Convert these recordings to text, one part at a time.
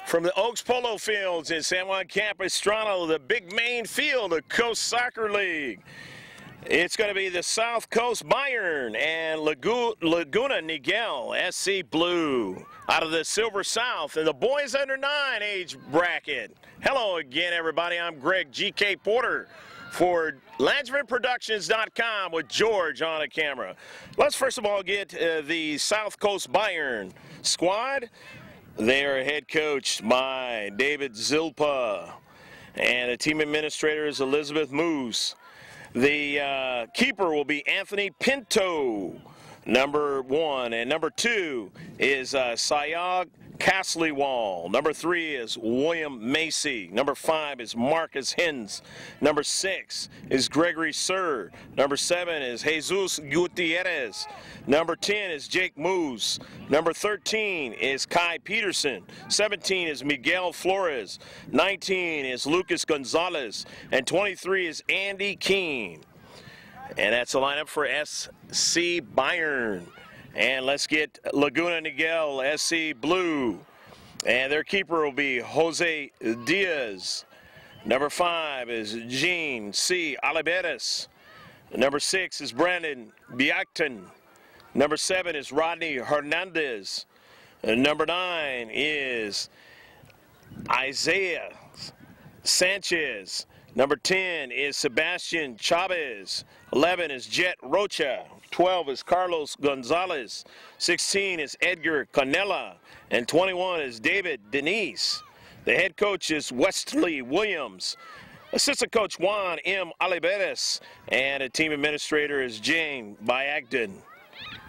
From the Oaks Polo Fields in San Juan Capistrano, the big main field of Coast Soccer League. It's going to be the South Coast Bayern and Laguna Niguel SC Blue out of the Silver South in the boys under 9 age bracket. Hello again, everybody. I'm Greg GK Porter for LansmanProductions.com with George on the camera. Let's first of all get the South Coast Bayern squad. They are head coached by David Zilpa, and the team administrator is Elizabeth Moose. The keeper will be Anthony Pinto, number 1, and number 2 is Sayag Castlewall. Number 3 is William Macy. Number 5 is Marcus Hins. Number 6 is Gregory Sir. Number 7 is Jesus Gutierrez. Number 10 is Jake Moose. Number 13 is Kai Peterson. 17 is Miguel Flores. 19 is Lucas Gonzalez. And 23 is Andy Keene. And that's the lineup for SC Bayern. And let's get Laguna Niguel SC Blue. And their keeper will be Jose Diaz. Number 5 is Jean C. Oliveras. Number 6 is Brandon Biacton. Number 7 is Rodney Hernandez. And number 9 is Isaiah Sanchez. Number 10 is Sebastian Chavez. 11 is Jet Rocha. 12 is Carlos Gonzalez. 16 is Edgar Canela. And 21 is David Denise. The head coach is Wesley Williams. Assistant coach Juan M. Oliveras. And the team administrator is Jane Byagden.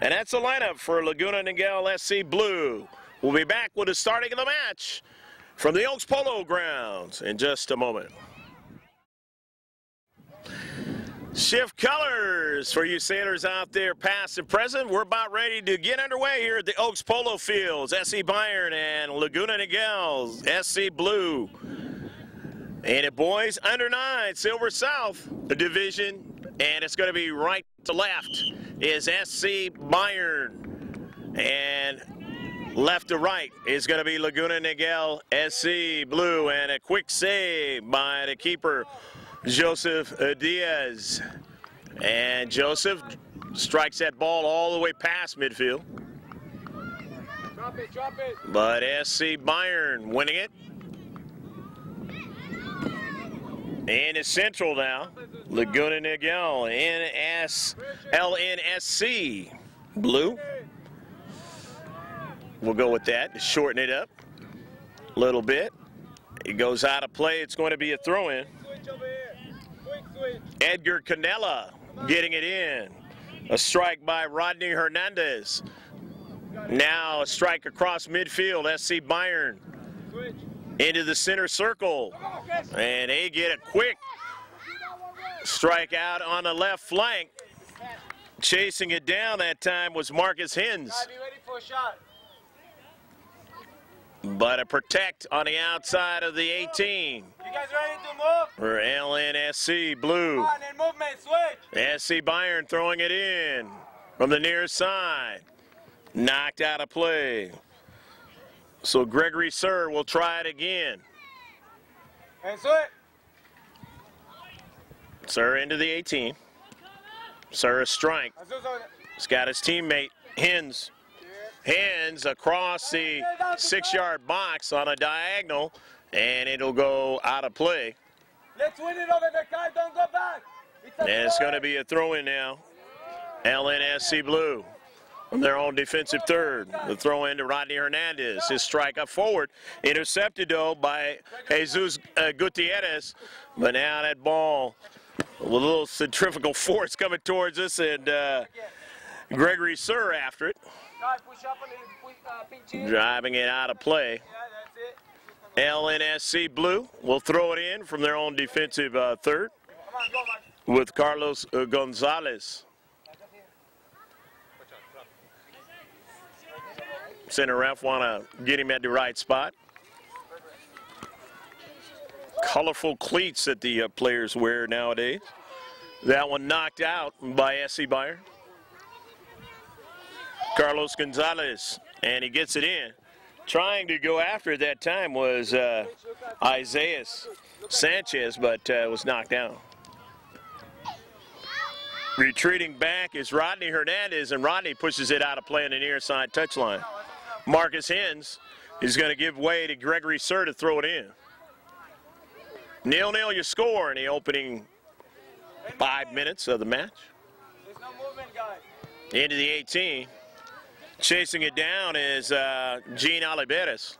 And that's the lineup for Laguna Niguel SC Blue. We'll be back with the starting of the match from the Oaks Polo Grounds in just a moment. Shift colors for you sailors out there, past and present. We're about ready to get underway here at the Oaks Polo Fields. SC Bayern and Laguna Niguel SC Blue. And the boys under 9, Silver South division. And it's going to be right to left is SC Bayern. And left to right is going to be Laguna Niguel SC Blue. And a quick save by the keeper, Joseph Diaz. And Joseph strikes that ball all the way past midfield. Drop it. But SC Bayern winning it. And it's central now. Laguna Niguel, LNSC Blue. We'll go with that to shorten it up a little bit. It goes out of play. It's going to be a throw-in. Edgar Canela getting it in. A strike by Rodney Hernandez. Now a strike across midfield. SC Bayern into the center circle. And they get a quick strike out on the left flank. Chasing it down that time was Marcus Hins. But a protect on the outside of the 18. You guys ready to move? For LNSC Blue. Come on, in movement, switch. SC Bayern throwing it in from the near side. Knocked out of play. So Gregory Sir will try it again. And switch. Sir into the 18. Sir a strike. He's got his teammate Hins. Hins across the 6-yard box on a diagonal, and it'll go out of play. Let's win it over the car, don't go back. And it's going to be a throw-in now. LNSC Blue from their own defensive third. The throw-in to Rodney Hernandez. His strike up forward. Intercepted, though, by Jesus Gutierrez. But now that ball, a little centrifugal force coming towards us, and Gregory Sir after it. Driving it out of play. LNSC Blue will throw it in from their own defensive third with Carlos Gonzalez. Center ref want to get him at the right spot. Colorful cleats that the players wear nowadays. That one knocked out by SC Bayern. Carlos Gonzalez, and he gets it in. Trying to go after at that time was Isaiah Sanchez, but was knocked down. Retreating back is Rodney Hernandez, and Rodney pushes it out of play on the near side touchline. Marcus Hens is going to give way to Gregory Sir to throw it in. 0-0 your score in the opening 5 minutes of the match. There's no movement, guys. Into the 18. Chasing it down is Gene Oliveras.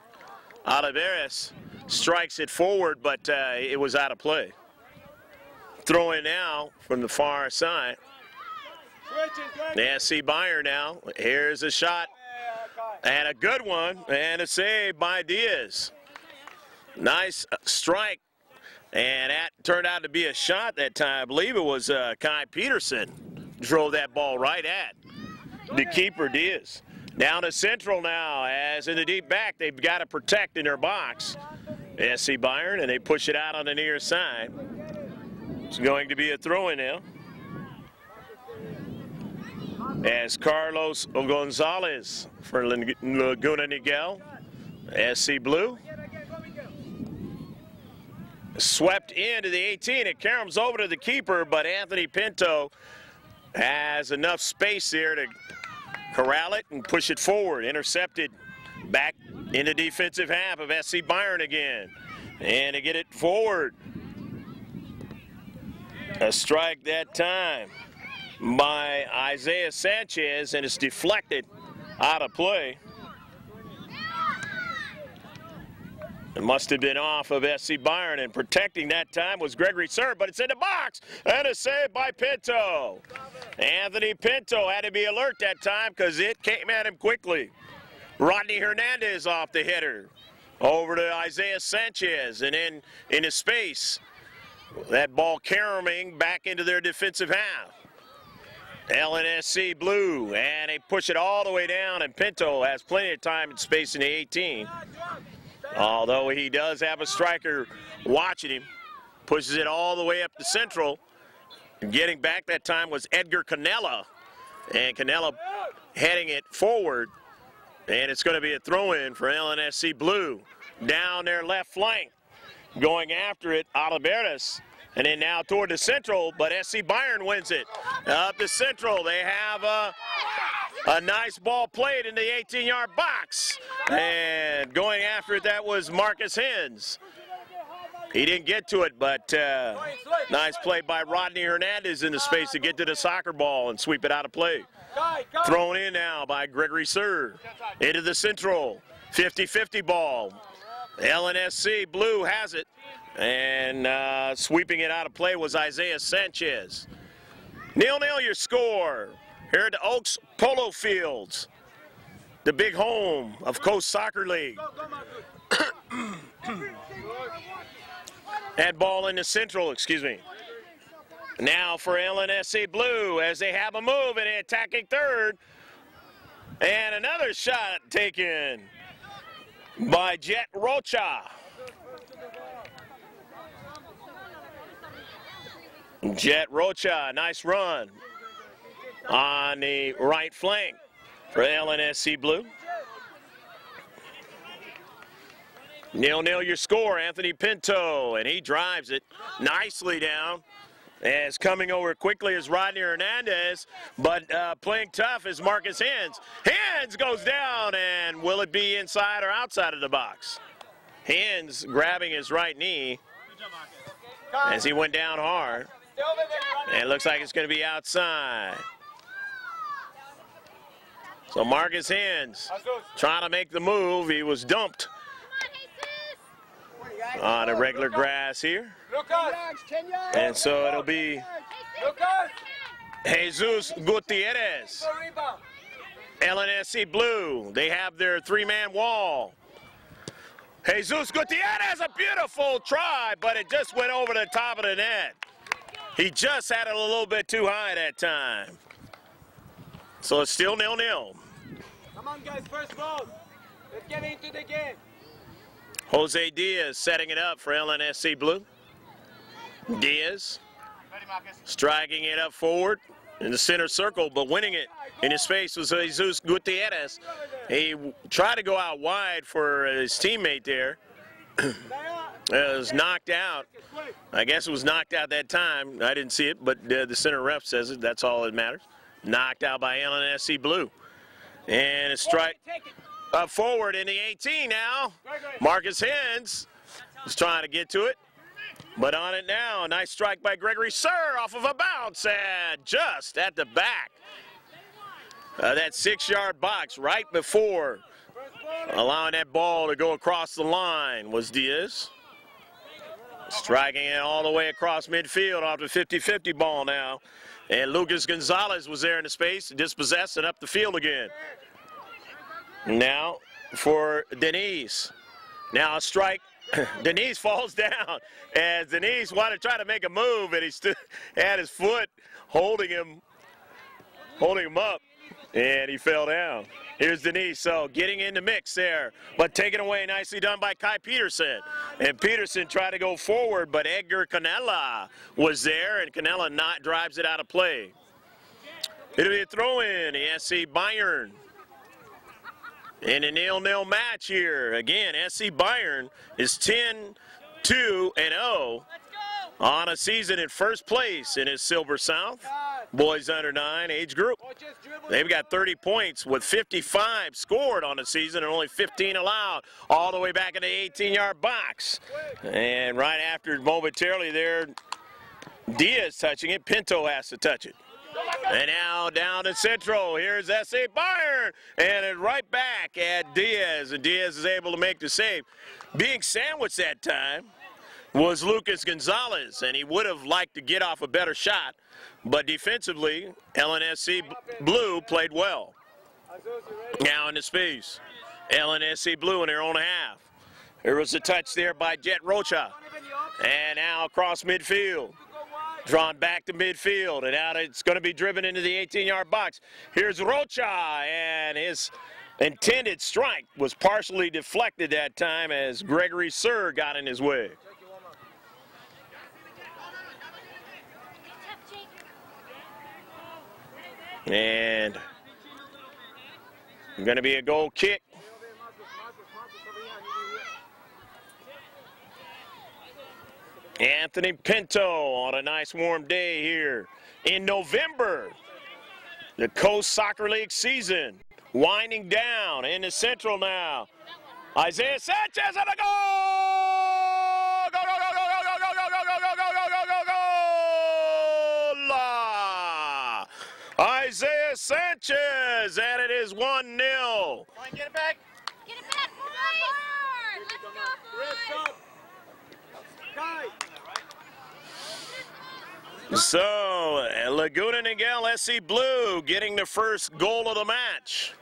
Oliveras strikes it forward, but it was out of play. Throwing now from the far side. The Lnsc Bayern now. Here's a shot. And a good one. And a save by Diaz. Nice strike. And that turned out to be a shot that time. I believe it was Kai Peterson. Drove that ball right at the keeper, Diaz. Down to Central now, as in the deep back, they've got to protect in their box. Lnsc Bayern, and they push it out on the near side. It's going to be a throw-in now. As Carlos Gonzalez for Laguna Niguel, SC Blue. Swept into the 18. It caroms over to the keeper, but Anthony Pinto has enough space there to corral it and push it forward. Intercepted back in the defensive half of SC Bayern again. And to get it forward. A strike that time by Isaiah Sanchez, and it's deflected out of play. It must have been off of SC Bayern, and protecting that time was Gregory Sir, but it's in the box, and a save by Pinto. Anthony Pinto had to be alert that time because it came at him quickly. Rodney Hernandez off the header. Over to Isaiah Sanchez, and then into space. That ball caroming back into their defensive half. Lnsc Blue, and they push it all the way down, and Pinto has plenty of time and space in the 18. Although he does have a striker watching him. Pushes it all the way up to Central. Getting back that time was Edgar Canella. And Canella heading it forward. And it's going to be a throw-in for Lnsc Blue. Down their left flank. Going after it, Oliveras. And then now toward the Central, but SC Bayern wins it. Up to Central, they have a nice ball played in the 18-yard box. And going after it, that was Marcus Hens. He didn't get to it, but nice play by Rodney Hernandez in the space to get to the soccer ball and sweep it out of play. Thrown in now by Gregory Sir. Into the Central, 50-50 ball. Lnsc Blue has it. And sweeping it out of play was Isaiah Sanchez. 0-0 your score here at the Oaks Polo Fields, the big home of Coast Soccer League. That ball in the Central, excuse me. Now for Lnsc Blue as they have a move in the attacking third. And another shot taken by Jet Rocha. Jet Rocha, nice run on the right flank for Lnsc Blue. 0-0 your score, Anthony Pinto, and he drives it nicely down. As coming over quickly is Rodney Hernandez, but playing tough is Marcus Hens. Hens goes down, and will it be inside or outside of the box? Hens grabbing his right knee as he went down hard. And it looks like it's going to be outside. So Marcus Hens trying to make the move. He was dumped on the regular grass here. And so it'll be Jesus Gutierrez. Lnsc Blue, they have their three-man wall. Jesus Gutierrez, a beautiful try, but it just went over the top of the net. He just had it a little bit too high that time. So it's still 0-0. Come on, guys, first ball. Let's get into the game. Jose Diaz setting it up for Lnsc Blue. Diaz striking it up forward. in the center circle, but winning it in his face was Jesus Gutierrez. He tried to go out wide for his teammate there. It was knocked out. I guess it was knocked out that time. I didn't see it, but the center ref says it. That's all that matters. Knocked out by Lnsc Blue. And a strike up forward in the 18 now. Marcus Hens is trying to get to it. But on it now, a nice strike by Gregory Sir off of a bounce and just at the back. That 6-yard box right before allowing that ball to go across the line was Diaz. Striking it all the way across midfield off the 50-50 ball now. And Lucas Gonzalez was there in the space, dispossessed and up the field again. Now for Denise. Now a strike. Denise falls down as Denise wanted to try to make a move, and he stood had his foot holding him up, and he fell down. Here's Denise, so getting in the mix there, but taken away nicely done by Kai Peterson. And Peterson tried to go forward, but Edgar Canella was there, and Canella drives it out of play. It'll be a throw-in, the SC Bayern. In a 0-0 match here. Again, SC Bayern is 10-2-0 on a season in first place in his Silver South boys under 9 age group. They've got 30 points with 55 scored on the season and only 15 allowed all the way back in the 18-yard box. And right after momentarily there, Diaz touching it, Pinto has to touch it. And now down to Central. Here's SC Bayern, and it right back at Diaz, and Diaz is able to make the save. Being sandwiched that time was Lucas Gonzalez, and he would have liked to get off a better shot, but defensively, LNSC Blue played well. Now in the space, LNSC Blue in their own half. There was a touch there by Jet Rocha, and now across midfield. Drawn back to midfield, and out it's going to be driven into the 18-yard box. Here's Rocha, and his intended strike was partially deflected that time as Gregory Sir got in his way. And going to be a goal kick. Anthony Pinto on a nice warm day here in November. The Coast Soccer League season winding down into Central now. Isaiah Sanchez on a goal! Go, go, go, go, go, go, go, go, go, go, go, go, go, go! Isaiah Sanchez, and it is 1-0. Get it back. Get it back, boys! Let's go, boys! So, Laguna Niguel SC Blue getting the first goal of the match.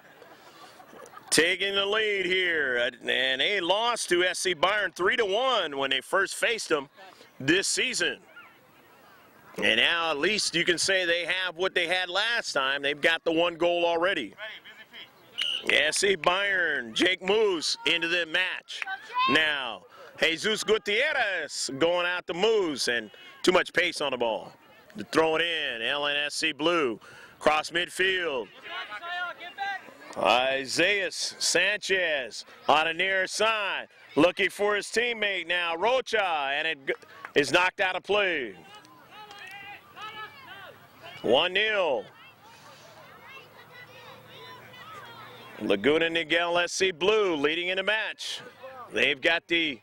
Taking the lead here, and they lost to SC Bayern 3-1 when they first faced them this season. And now at least you can say they have what they had last time. They've got the 1 goal already. SC Bayern, Jake Moose into the match. Now, Jesus Gutierrez going out to Moose, and too much pace on the ball. To throw it in, LNSC Blue, cross midfield. Isaiah Sanchez on the near side, looking for his teammate now, Rocha, and it is knocked out of play. 1-0. Laguna Niguel SC Blue leading in the match. They've got the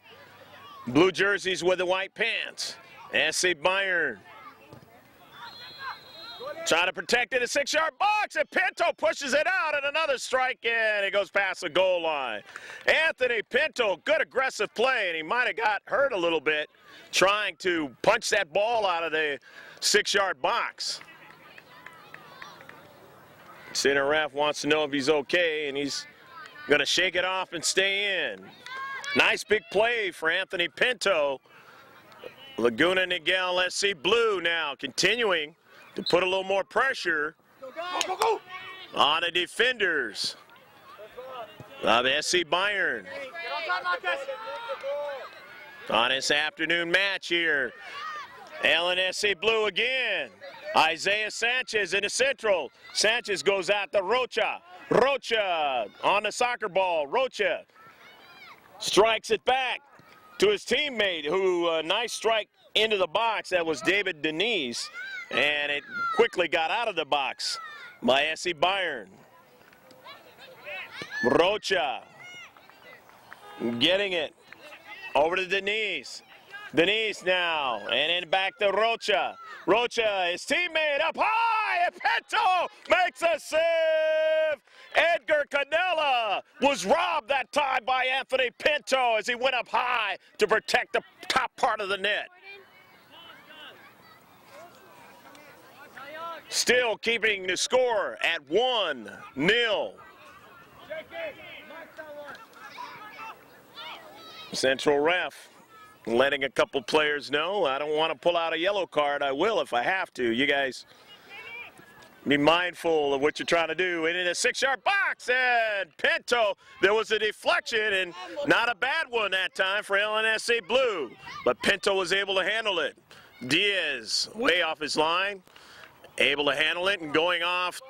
blue jerseys with the white pants. SC Bayern trying to protect it, a 6-yard box, and Pinto pushes it out, and another strike, and it goes past the goal line. Anthony Pinto, good aggressive play, and he might have got hurt a little bit trying to punch that ball out of the 6-yard box. Center ref wants to know if he's okay, and he's going to shake it off and stay in. Nice big play for Anthony Pinto. Laguna Niguel SC Blue now continuing to put a little more pressure on the defenders of SC Bayern on this afternoon match here. LNSC Blue again. Isaiah Sanchez in the central. Sanchez goes out to Rocha. Rocha on the soccer ball. Rocha strikes it back to his teammate, who nice strike into the box. That was David Denise, and it quickly got out of the box by SC Bayern. Rocha getting it over to Denise. Denise now, and then back to Rocha. Rocha, his teammate up high, and Pinto makes a save. Edgar Canella was robbed that time by Anthony Pinto as he went up high to protect the top part of the net. Still keeping the score at 1-0. Central ref letting a couple players know, I don't want to pull out a yellow card. I will if I have to. You guys be mindful of what you're trying to do. And in a 6-yard box, and Pinto, there was a deflection, and not a bad one that time for Lnsc Blue. But Pinto was able to handle it. Diaz, way off his line, able to handle it and going off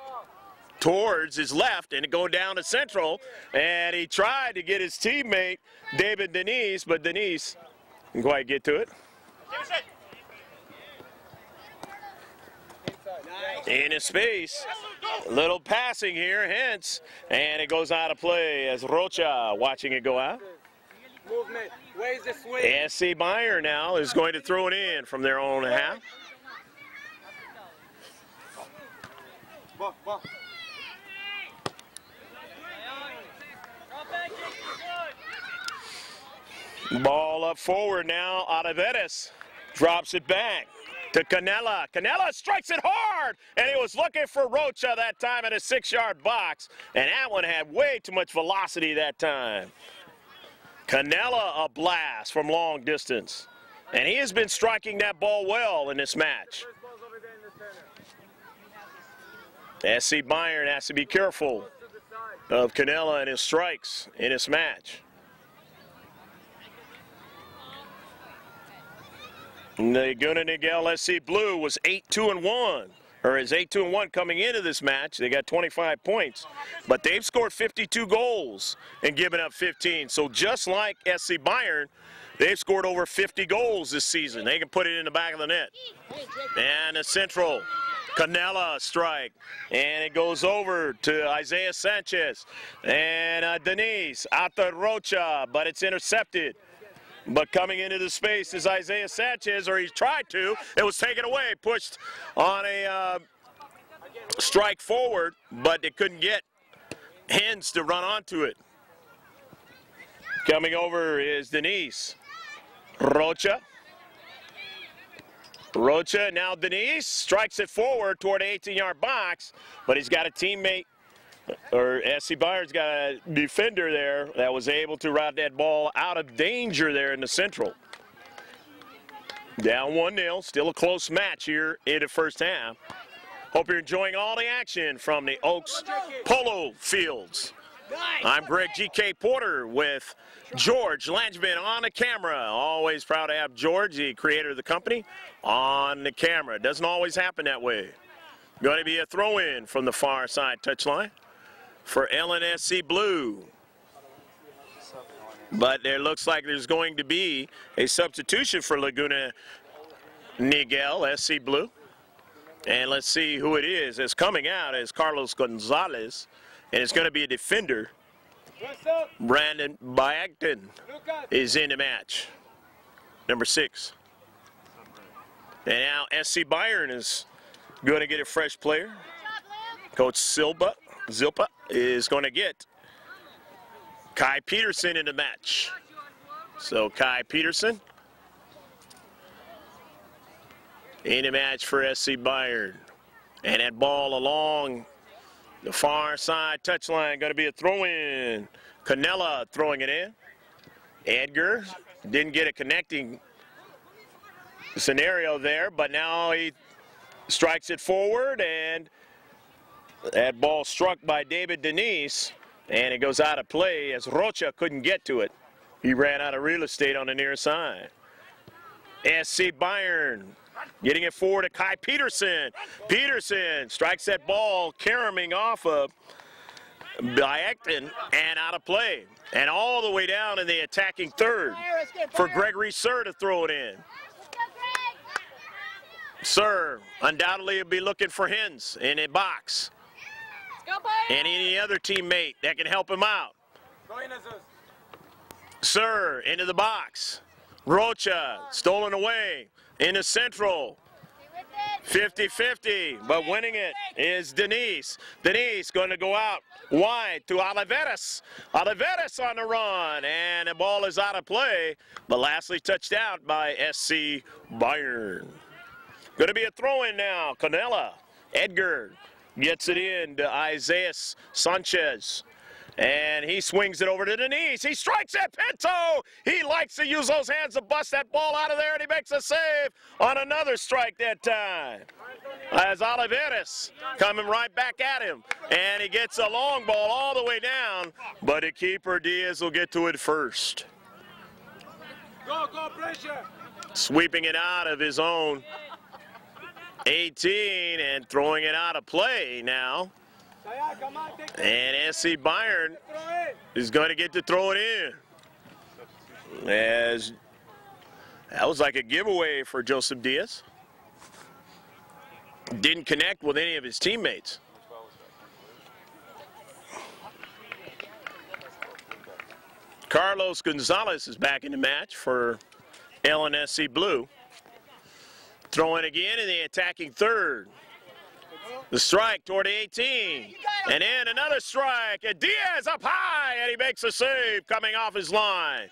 towards his left and go down to central. And he tried to get his teammate, David Denise, but Denise didn't quite get to it. In his space, a little passing here, hence, and it goes out of play as Rocha watching it go out. Movement. Where's the swing? SC Bayern now is going to throw it in from their own half. Ball up forward now. Oliveres drops it back to Canella. Canella strikes it hard, and he was looking for Rocha that time at a 6-yard box, and that one had way too much velocity that time. Canella a blast from long distance, and he has been striking that ball well in this match. SC Bayern has to be careful of Canella and his strikes in this match. Laguna Niguel SC Blue was 8-2-1, or is 8-2-1 coming into this match. They got 25 points, but they've scored 52 goals and given up 15. So just like SC Bayern, they've scored over 50 goals this season. They can put it in the back of the net. And a central, Canella strike, and it goes over to Isaiah Sanchez. And Denise out to Rocha, but it's intercepted. But coming into the space is Isaiah Sanchez, or he tried to. It was taken away, pushed on a strike forward, but they couldn't get Hens to run onto it. Coming over is Denise. Rocha. Rocha, now Denise strikes it forward toward the 18-yard box, but he's got a teammate, or SC Bayern's got a defender there that was able to route that ball out of danger there in the central. Down 1-0, still a close match here in the first half. Hope you're enjoying all the action from the Oaks Polo Fields. I'm Greg G.K. Porter with George Langevin on the camera. Always proud to have George, the creator of the company, on the camera. Doesn't always happen that way. Going to be a throw-in from the far side touchline for Lnsc Blue. But there looks like there's going to be a substitution for Laguna Niguel, SC Blue. And let's see who it is. It's coming out as Carlos Gonzalez, and it's going to be a defender. Brandon Bayagton is in the match, number 6. And now SC Bayern is going to get a fresh player. Coach Zilpa is going to get Kai Peterson in the match. So Kai Peterson in the match for SC Bayern. And that ball along the far side touchline, going to be a throw-in. Canella throwing it in. Edgar didn't get a connecting scenario there, but now he strikes it forward, and that ball struck by David Denise, and it goes out of play as Rocha couldn't get to it. He ran out of real estate on the near side. SC Bayern Getting it forward to Kai Peterson. Peterson strikes that ball, caroming off of Bayern and out of play. And all the way down in the attacking third for Gregory Sir to throw it in. Sir undoubtedly will be looking for Hens in a box. And any other teammate that can help him out. Sir into the box. Rocha stolen away into central. 50-50, but winning it is Denise. Denise going to go out wide to Oliveras. Oliveras on the run, and the ball is out of play, but lastly touched out by SC Bayern. Going to be a throw-in now. Canella, Edgar gets it in to Isaiah Sanchez. And he swings it over to Denise. He strikes at Pinto. He likes to use those hands to bust that ball out of there, and he makes a save on another strike that time. As Oliveras coming right back at him. And he gets a long ball all the way down, but the keeper, Diaz, will get to it first. Go, pressure. Sweeping it out of his own 18 and throwing it out of play now. And SC Bayern is going to get to throw it in. As that was like a giveaway for Joseph Diaz. Didn't connect with any of his teammates. Carlos Gonzalez is back in the match for Lnsc Blue. Throwing again in the attacking third. The strike toward the 18, and then another strike, and Diaz up high, and he makes a save coming off his line.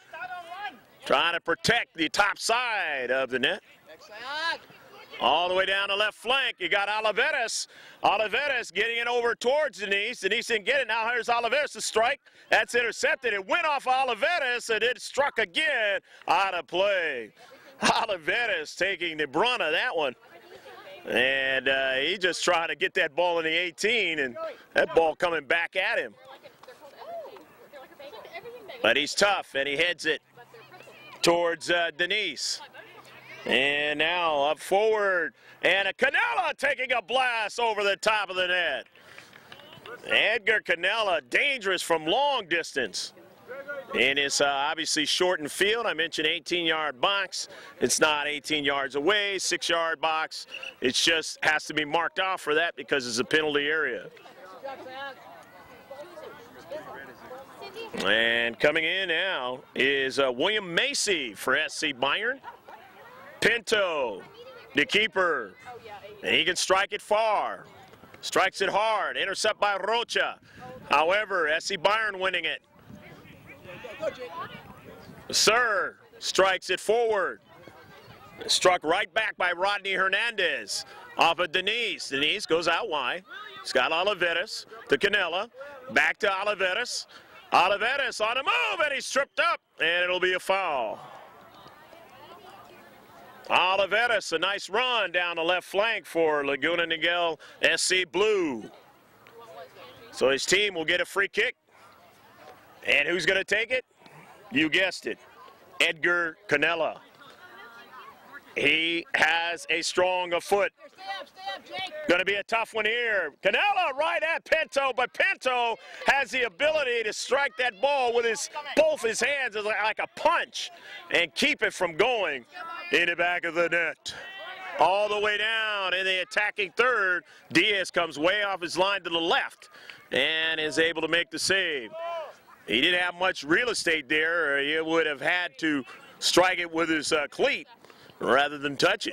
Trying to protect the top side of the net. All the way down the left flank, you got Oliveras. Oliveras getting it over towards Denise. Denise didn't get it. Now here's Oliveras, the strike. That's intercepted. It went off Oliveras, and it struck again out of play. Oliveras taking the brunt of that one. And he just trying to get that ball in the 18, and that ball coming back at him. But he's tough, and he heads it towards Denise. And now up forward, and a Canella taking a blast over the top of the net. Edgar Canella, dangerous from long distance. And it's obviously shortened field. I mentioned 18-yard box. It's not 18 yards away, 6-yard box. It just has to be marked off for that because it's a penalty area. And coming in now is William Macy for SC Bayern. Pinto, the keeper, and he can strike it far. Strikes it hard, intercept by Rocha. However, SC Bayern winning it. Sir strikes it forward. Struck right back by Rodney Hernandez off of Denise. Denise goes out wide. He's got Oliveras to Canella. Back to Oliveras. Oliveras on a move, and he's tripped up, and it'll be a foul. Oliveras, a nice run down the left flank for Laguna Niguel SC Blue. So his team will get a free kick. And who's going to take it? You guessed it, Edgar Canella. He has a strong foot. Going to be a tough one here. Canella right at Pinto, but Pinto has the ability to strike that ball with both his hands like a punch and keep it from going in the back of the net. All the way down in the attacking third, Diaz comes way off his line to the left and is able to make the save. He didn't have much real estate there, or he would have had to strike it with his cleat rather than touch it.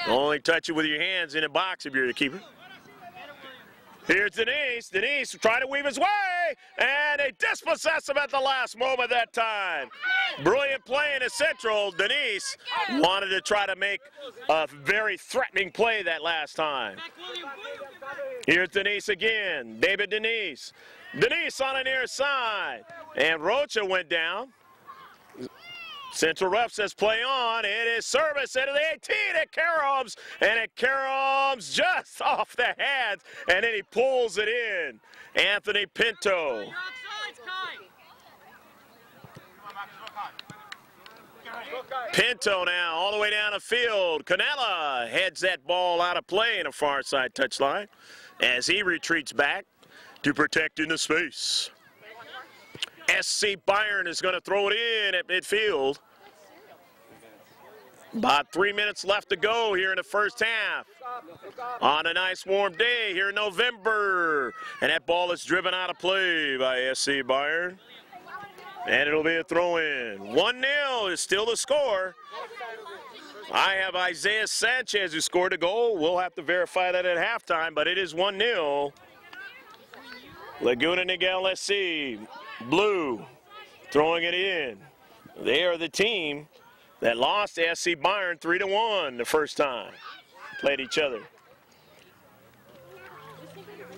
Only touch it with your hands in a box if you're the keeper. Here's Denise. Denise trying to weave his way, and they dispossess him at the last moment that time. Brilliant play in the central. Denise wanted to try to make a very threatening play that last time. Here's Denise again. David Denise. Denise on the near side, and Rocha went down. Central ref says play on. It is service into the 18. It caroms, and it caroms just off the hands, and then he pulls it in. Anthony Pinto. Pinto now all the way down the field. Canella heads that ball out of play in a far side touchline as he retreats back to protect in the space. SC Bayern is going to throw it in at midfield. About 3 minutes left to go here in the first half. On a nice warm day here in November. And that ball is driven out of play by SC Bayern. And it'll be a throw-in. 1-0 is still the score. I have Isaiah Sanchez who scored a goal. We'll have to verify that at halftime, but it is 1-0. Laguna Niguel SC, blue, throwing it in. They are the team that lost to SC Bayern 3-1 the first time. Played each other.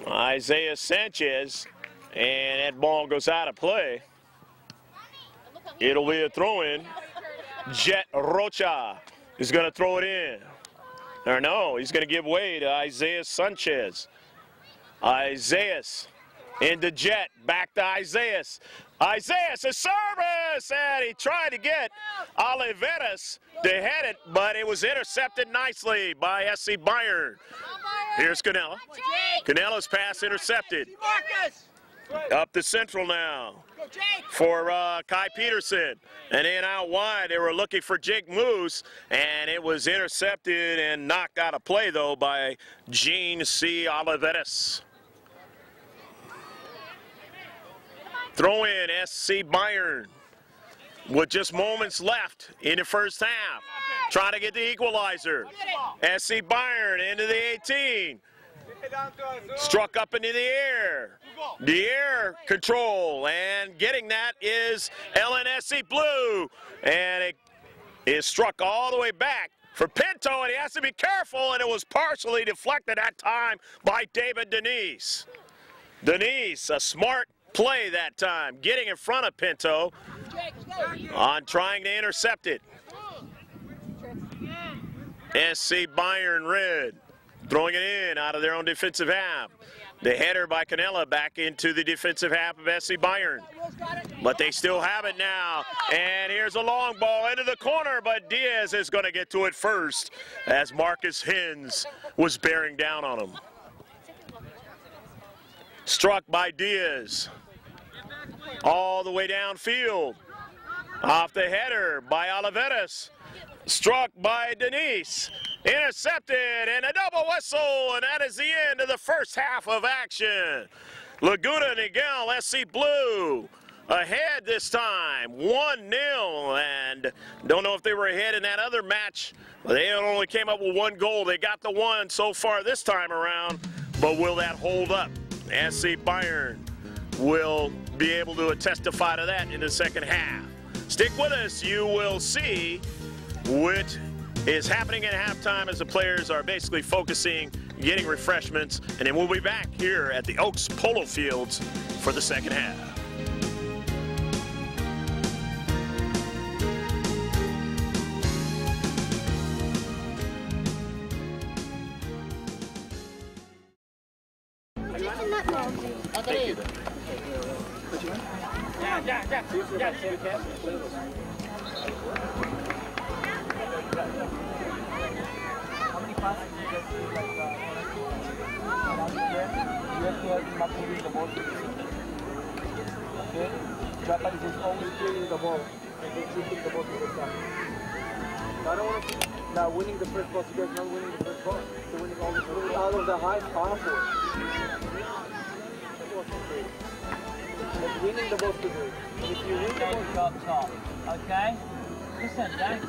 Isaiah Sanchez, and that ball goes out of play. It'll be a throw-in. Jet Rocha is going to throw it in. Or no, he's going to give way to Isaiah Sanchez. Isaiah into Jet, back to Isaiah. Isaiah, a service, and he tried to get Oliveras to head it, but it was intercepted nicely by SC Bayern. Here's Canella. Canella's pass intercepted. Up the central now for Kai Peterson. And then out wide, they were looking for Jake Moose, and it was intercepted and knocked out of play, though, by Gene C. Oliveras. Throw in SC Bayern with just moments left in the first half. Trying to get the equalizer. SC Bayern into the 18. Struck up into the air. The air control, and getting that is Lnsc Blue. And it is struck all the way back for Pinto, and he has to be careful, and it was partially deflected that time by David Denise. Denise, a smart play that time, getting in front of Pinto on trying to intercept it. SC Bayern red, throwing it in out of their own defensive half. The header by Canella back into the defensive half of SC Bayern. But they still have it now. And here's a long ball into the corner, but Diaz is going to get to it first as Marcus Hins was bearing down on him. Struck by Diaz. All the way downfield. Off the header by Oliveras. Struck by Denise. Intercepted, and a double whistle, and that is the end of the first half of action. Laguna Niguel SC Blue ahead this time, 1-0, and don't know if they were ahead in that other match. They only came up with one goal. They got the one so far this time around, but will that hold up? SC Bayern will be able to testify to that in the second half. Stick with us. You will see what is happening at halftime as the players are basically focusing, getting refreshments, and then we'll be back here at the Oaks Polo Fields for the second half. Thank you. How many passes do you get to like you have to help him up to win the ball. Okay? Japan is always clearing the ball and then shooting the ball to the side. I don't want to now winning the first ball, you guys not winning the first ball. So winning all the out of the high powerful. Like winning the ball to do. If you win the ball shot top. Okay? Listen, guys.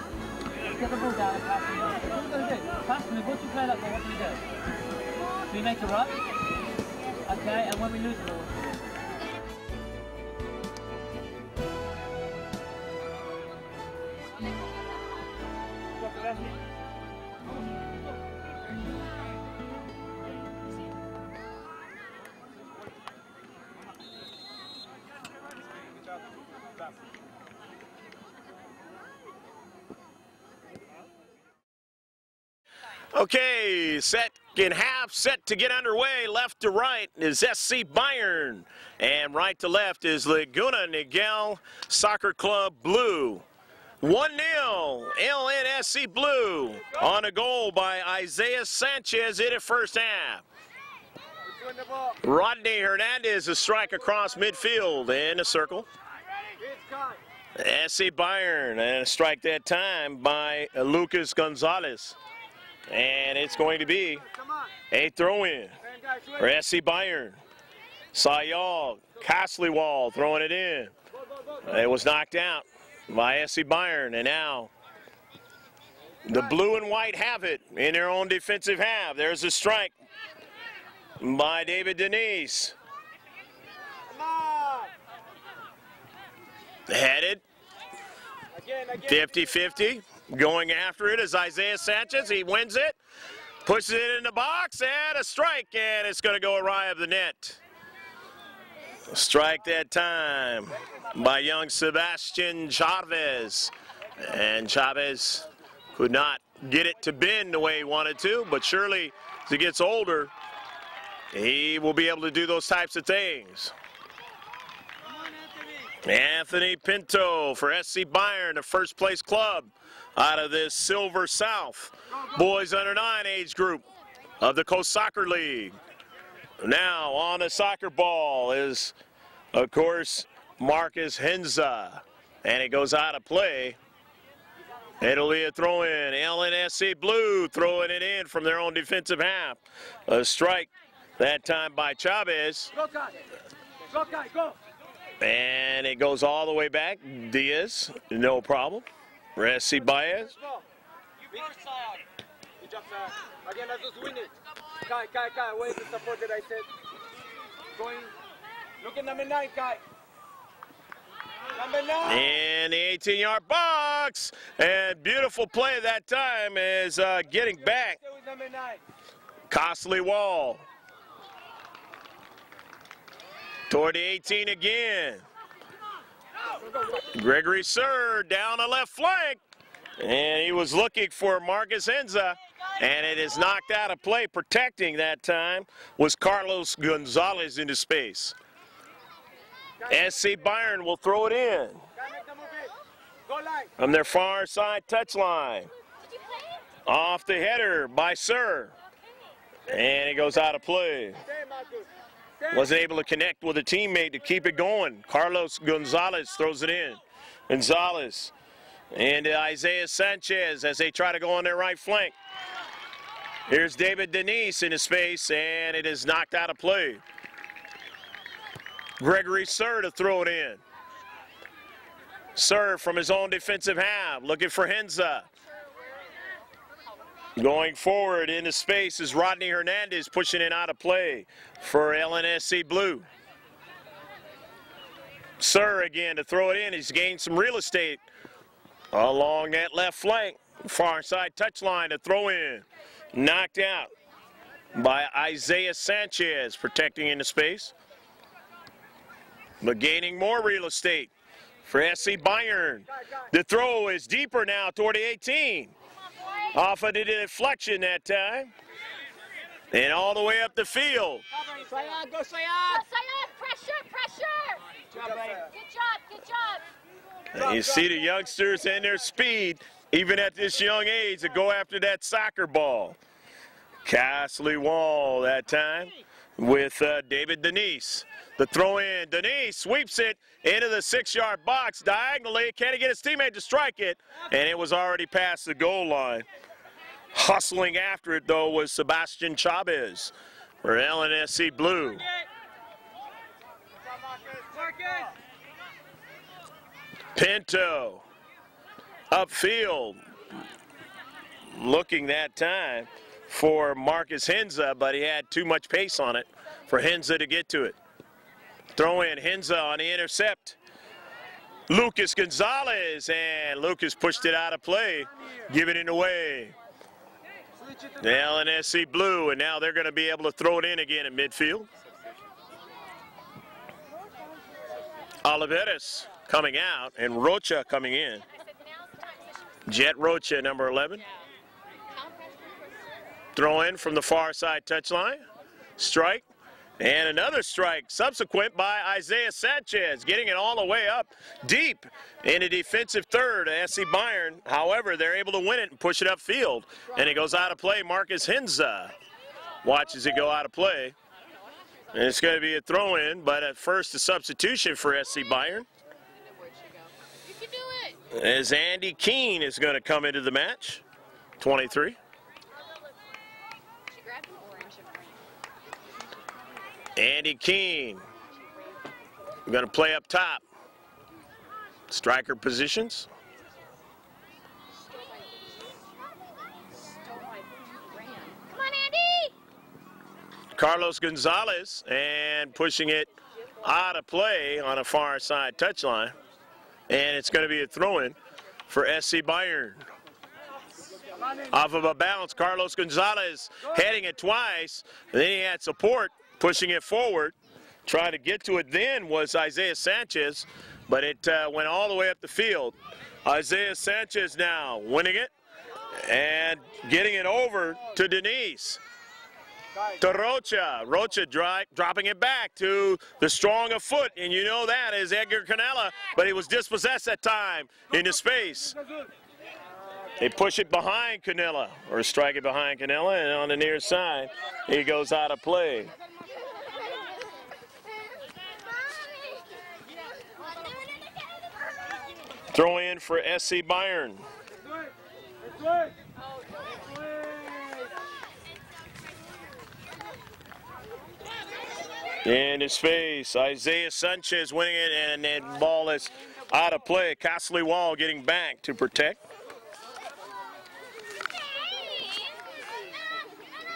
Get the ball down and pass the ball. What are we going to do? Pass me. Once you play that ball, what do we do? Do we make a run? Okay, and when we lose the ball, what do we do? Okay, second half set to get underway. Left to right is SC Bayern, and right to left is Laguna Niguel Soccer Club Blue. 1-0, Lnsc Blue on a goal by Isaiah Sanchez in the first half. Rodney Hernandez, a strike across midfield in a circle. SC Bayern, and a strike that time by Lucas Gonzalez. And it's going to be a throw-in for SC Bayern. Sayal, Castlewall throwing it in. It was knocked out by SC Bayern, and now the blue and white have it in their own defensive half. There's a strike by David Denise. Headed 50-50. Going after it is Isaiah Sanchez. He wins it, pushes it in the box, and a strike, and it's going to go awry of the net. A strike that time by young Sebastian Chavez. And Chavez could not get it to bend the way he wanted to, but surely as he gets older, he will be able to do those types of things. Anthony Pinto for SC Bayern, the first place club out of this Silver South boys under 9 age group of the Coast Soccer League. Now on the soccer ball is, of course, Marcus Henza, and it goes out of play. It'll be a throw-in. Lnsc Blue throwing it in from their own defensive half. A strike that time by Chavez. And it goes all the way back. Diaz, no problem. SC Baez. Again, let's just win it. Kai, where's the support that I said? Going, look at number 9, Kai. Number 9. In the 18-yard box. And beautiful play that time is getting back. Costly Wall. Toward the 18 again. Gregory Sir down the left flank. And he was looking for Marcus Henza. And it is knocked out of play. Protecting that time was Carlos Gonzalez into space. SC Bayern will throw it in from their far side touchline. Off the header by Sir. And it goes out of play. Wasn't able to connect with a teammate to keep it going. Carlos Gonzalez throws it in. Gonzalez and Isaiah Sanchez as they try to go on their right flank. Here's David Denise in his space, and it is knocked out of play. Gregory Sir to throw it in. Sir from his own defensive half, looking for Henza. Going forward into space is Rodney Hernandez pushing it out of play for Lnsc Blue. Sir again to throw it in. He's gained some real estate along that left flank. Far side touchline to throw in. Knocked out by Isaiah Sanchez, protecting into space. But gaining more real estate for SC Bayern. The throw is deeper now toward the 18. Off of the deflection that time. And all the way up the field. Sayad, go Sayad! Pressure! Good job! And you see the youngsters and their speed, even at this young age, to go after that soccer ball. Castley Wall that time with David Denise. The throw in, Denise sweeps it into the 6-yard box diagonally. Can he get his teammate to strike it? And it was already past the goal line. Hustling after it, though, was Sebastian Chavez for Lnsc Blue. Pinto upfield, looking that time for Marcus Henza, but he had too much pace on it for Henza to get to it. Throw in Henza on the intercept. Lucas Gonzalez, and Lucas pushed it out of play, giving it away. The Lnsc Blue, and now they're going to be able to throw it in again at midfield. Oliveras coming out, and Rocha coming in. Jet Rocha, number 11. Throw in from the far side touchline. Strike. And another strike subsequent by Isaiah Sanchez, getting it all the way up deep in a defensive third of SC Bayern. However, they're able to win it and push it upfield. And it goes out of play. Marcus Hinza watches it go out of play. And it's going to be a throw-in, but at first a substitution for SC Bayern. You can do it. As Andy Keene is going to come into the match, 23. She grabbed an orange and Andy Keene going to play up top. Striker positions. Come on, Andy! Carlos Gonzalez and pushing it out of play on a far side touchline. And it's going to be a throw-in for SC Bayern. Off of a bounce, Carlos Gonzalez heading it twice. Then he had support pushing it forward. Trying to get to it then was Isaiah Sanchez, but it went all the way up the field. Isaiah Sanchez now winning it and getting it over to Denise. To Rocha. Rocha dropping it back to the strong of foot, and you know that is Edgar Canella, but he was dispossessed that time into space. They push it behind Canella, or strike it behind Canella, and on the near side, he goes out of play. Throw in for SC Bayern. In his face, Isaiah Sanchez winning it, and that ball is out of play. Castley Wall getting back to protect.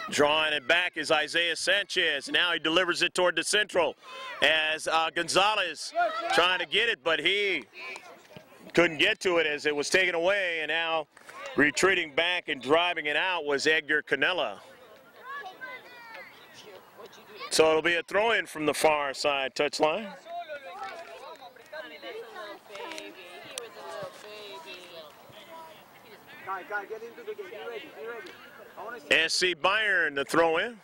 Drawing it back is Isaiah Sanchez. Now he delivers it toward the central as Gonzalez trying to get it, but he couldn't get to it as it was taken away, and now retreating back and driving it out was Edgar Canella. So it'll be a throw-in from the far side touchline. Get into the game. Be ready. SC Bayern the throw-in.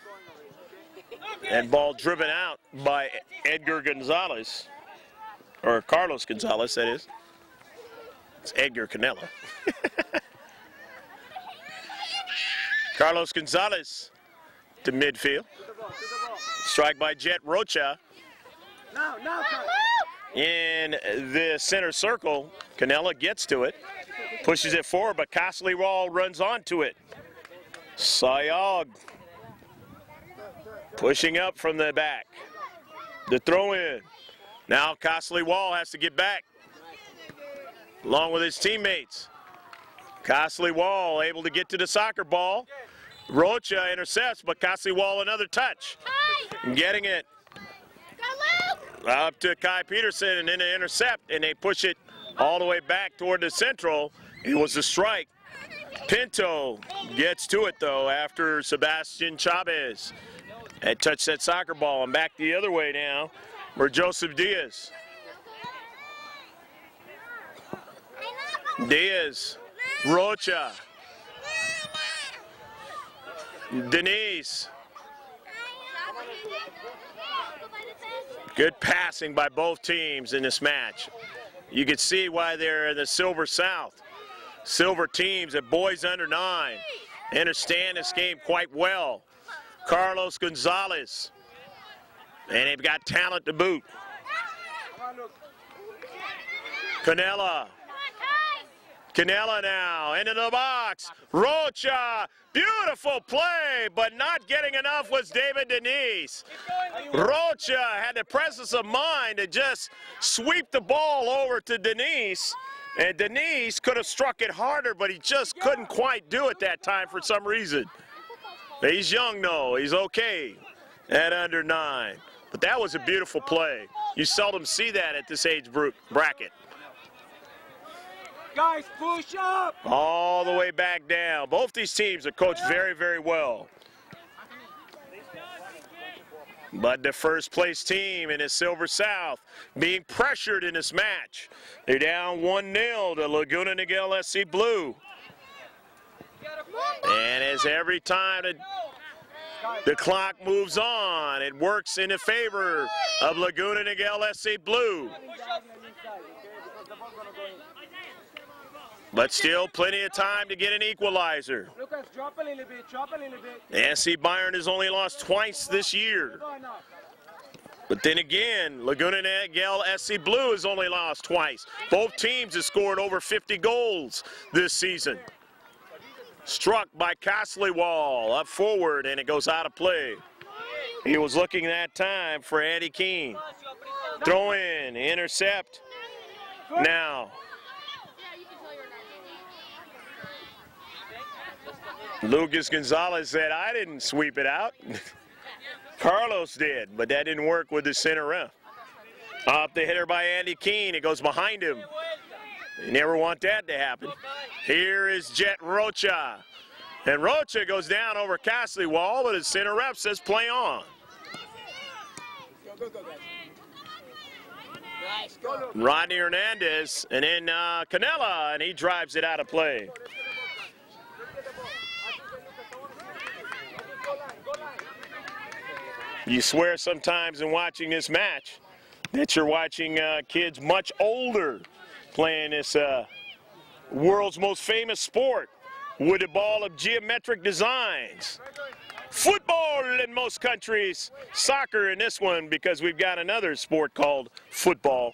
And ball driven out by Edgar Gonzalez. Or Carlos Gonzalez, that is. It's Edgar Canella. Carlos Gonzalez to midfield. Strike by Jet Rocha. Now, In the center circle, Canella gets to it, pushes it forward, but Castley Wall runs onto it. Sayog pushing up from the back. The throw in. Now Castley Wall has to get back along with his teammates. Castley Wall able to get to the soccer ball. Rocha intercepts, but Castley Wall another touch. Getting it up to Kai Peterson, and then an intercept, and they push it all the way back toward the central. It was a strike. Pinto gets to it, though, after Sebastian Chavez had touched that soccer ball. And back the other way now for Joseph Diaz. Diaz, Rocha, Denise. Good passing by both teams in this match. You can see why they're in the Silver South. Silver teams at boys under 9 understand this game quite well. Carlos Gonzalez, and they've got talent to boot. Canella now, into the box. Rocha, beautiful play, but not getting enough was David Denise. Rocha had the presence of mind to just sweep the ball over to Denise. And Denise could have struck it harder, but he just couldn't quite do it that time for some reason. He's young, though. He's okay at under 9. But that was a beautiful play. You seldom see that at this age bracket. Guys, push up! All the way back down. Both these teams are coached very, very well. But the first place team in the Silver South being pressured in this match. They're down 1-0 to Laguna Niguel SC Blue. And as every time The clock moves on. It works in the favor of Laguna Niguel SC Blue. But still plenty of time to get an equalizer. Lucas, drop a little bit, drop a little bit. SC Bayern has only lost twice this year. But then again, Laguna Niguel SC Blue has only lost twice. Both teams have scored over 50 goals this season. Struck by Castlewall up forward, and it goes out of play. He was looking that time for Andy Keene. Throw in, intercept. Now, Lucas Gonzalez said, I didn't sweep it out. Carlos did, but that didn't work with the center ref. Up the hitter by Andy Keene. It goes behind him. You never want that to happen. Here is Jet Rocha. And Rocha goes down over Castlewall, but his center ref says play on. Rodney Hernandez, and then Canella, and he drives it out of play. You swear sometimes in watching this match that you're watching kids much older playing this world's most famous sport with a ball of geometric designs. Football in most countries, soccer in this one because we've got another sport called football.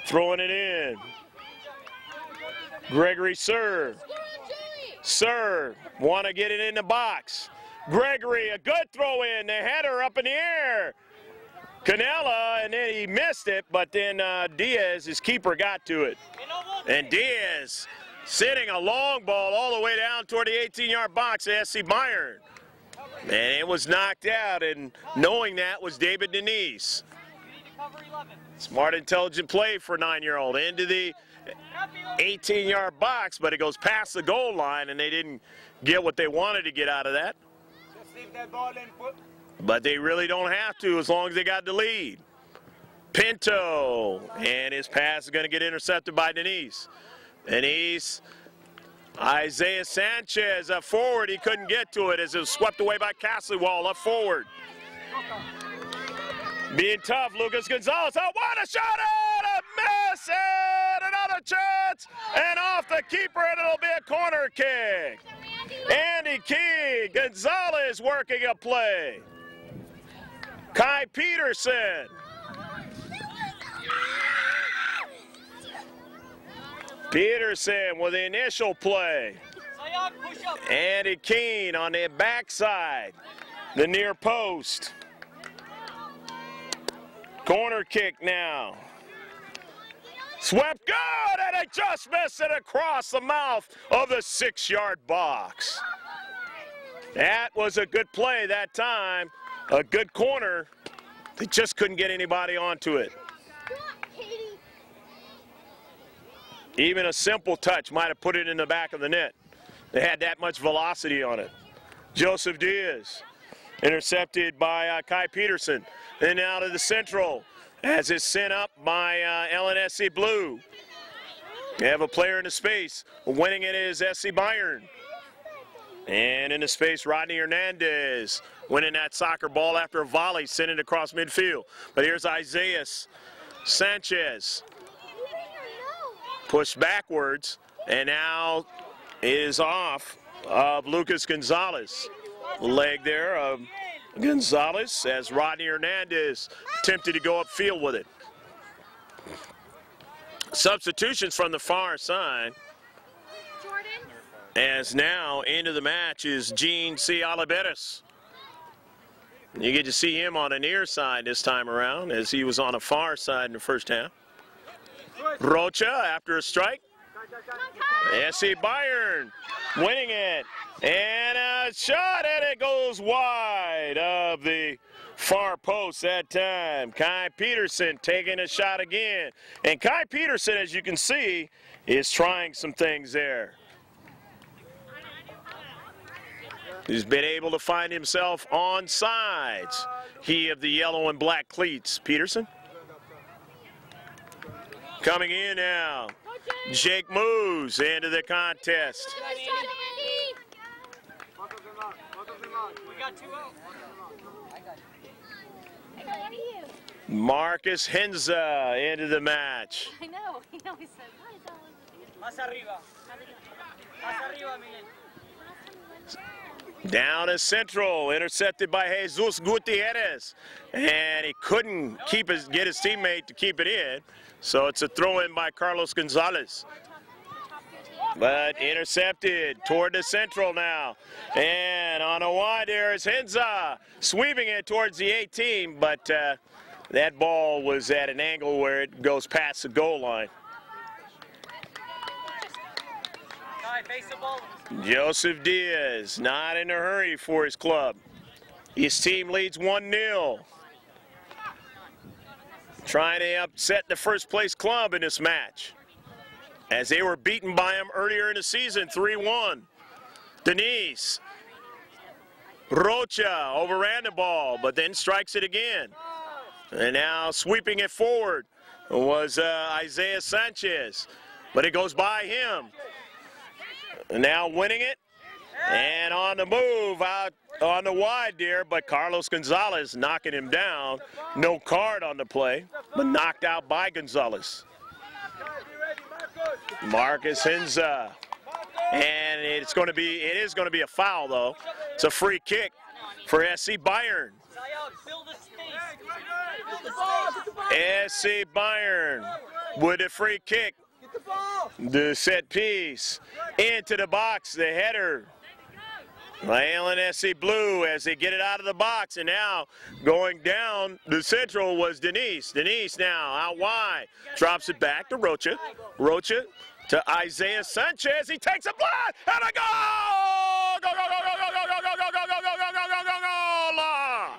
Throwing it in. Gregory Sir. Sir, want to get it in the box. Gregory, a good throw in, the header up in the air. Canella, and then he missed it, but then Diaz, his keeper, got to it. And Diaz sending a long ball all the way down toward the 18-yard box of SC Bayern. And it was knocked out, and knowing that was David Denise. Smart, intelligent play for a 9-year-old into the 18-yard box, but it goes past the goal line, and they didn't get what they wanted to get out of that. But they really don't have to as long as they got the lead. Pinto, and his pass is going to get intercepted by Denise. Denise, Isaiah Sanchez up forward. He couldn't get to it as it was swept away by Castlewall up forward. Being tough, Lucas Gonzalez. Oh, what a shot! And a miss! And another chance! And off the keeper, and it'll be a corner kick. Andy Key, Gonzalez working a play. Kai Peterson. Peterson with the initial play. Andy Keene on the backside, the near post. Corner kick now. Swept good, and it just missed it across the mouth of the 6-yard box. That was a good play that time. A good corner. They just couldn't get anybody onto it. Even a simple touch might have put it in the back of the net. They had that much velocity on it. Joseph Diaz, intercepted by Kai Peterson. Then out of the central, as it's sent up by Lnsc Blue. They have a player in the space. Winning it is SC Bayern. And in the space, Rodney Hernandez winning that soccer ball after a volley, sent it across midfield. But here's Isaiah Sanchez. Pushed backwards, and now is off of Lucas Gonzalez. Leg there of Gonzalez as Rodney Hernandez attempted to go upfield with it. Substitutions from the far side. As now into the match is Gene C. Oliveras. You get to see him on the near side this time around as he was on the far side in the first half. Rocha after a strike. SC Bayern winning it. And a shot, and it goes wide of the far post that time. Kai Peterson taking a shot again. And Kai Peterson, as you can see, is trying some things there. He's been able to find himself on sides. He of the yellow and black cleats. Peterson. Coming in now. Jake moves into the contest. We got 2 out. I got you. Marcus Henza into the match. I know. He always says, why is that one? Más arriba. Más arriba, Miguel. Down is Central, intercepted by Jesus Gutierrez, and he couldn't get his teammate to keep it in, so it's a throw-in by Carlos Gonzalez. But intercepted toward the Central now, and on a wide there is Henza sweeping it towards the 18, but that ball was at an angle where it goes past the goal line. Face the ball. Joseph Diaz not in a hurry for his club. His team leads 1-0. Trying to upset the first place club in this match, as they were beaten by him earlier in the season, 3-1. Denise Rocha overran the ball, but then strikes it again. And now sweeping it forward was Isaiah Sanchez, but it goes by him. And now winning it, and on the move out on the wide there, but Carlos Gonzalez knocking him down. No card on the play, but knocked out by Gonzalez. Marcus Henza, and it is going to be a foul though. It's a free kick for SC Bayern. SC Bayern with a free kick. The set piece into the box, the header by Lnsc Blue as they get it out of the box, and now going down the Central was Denise. Denise now out wide, drops it back to Rocha. Rocha to Isaiah Sanchez. He takes a block and a goal! Go, go, go, go, go, go, go, go, go, go, go, go, go, go, go, go!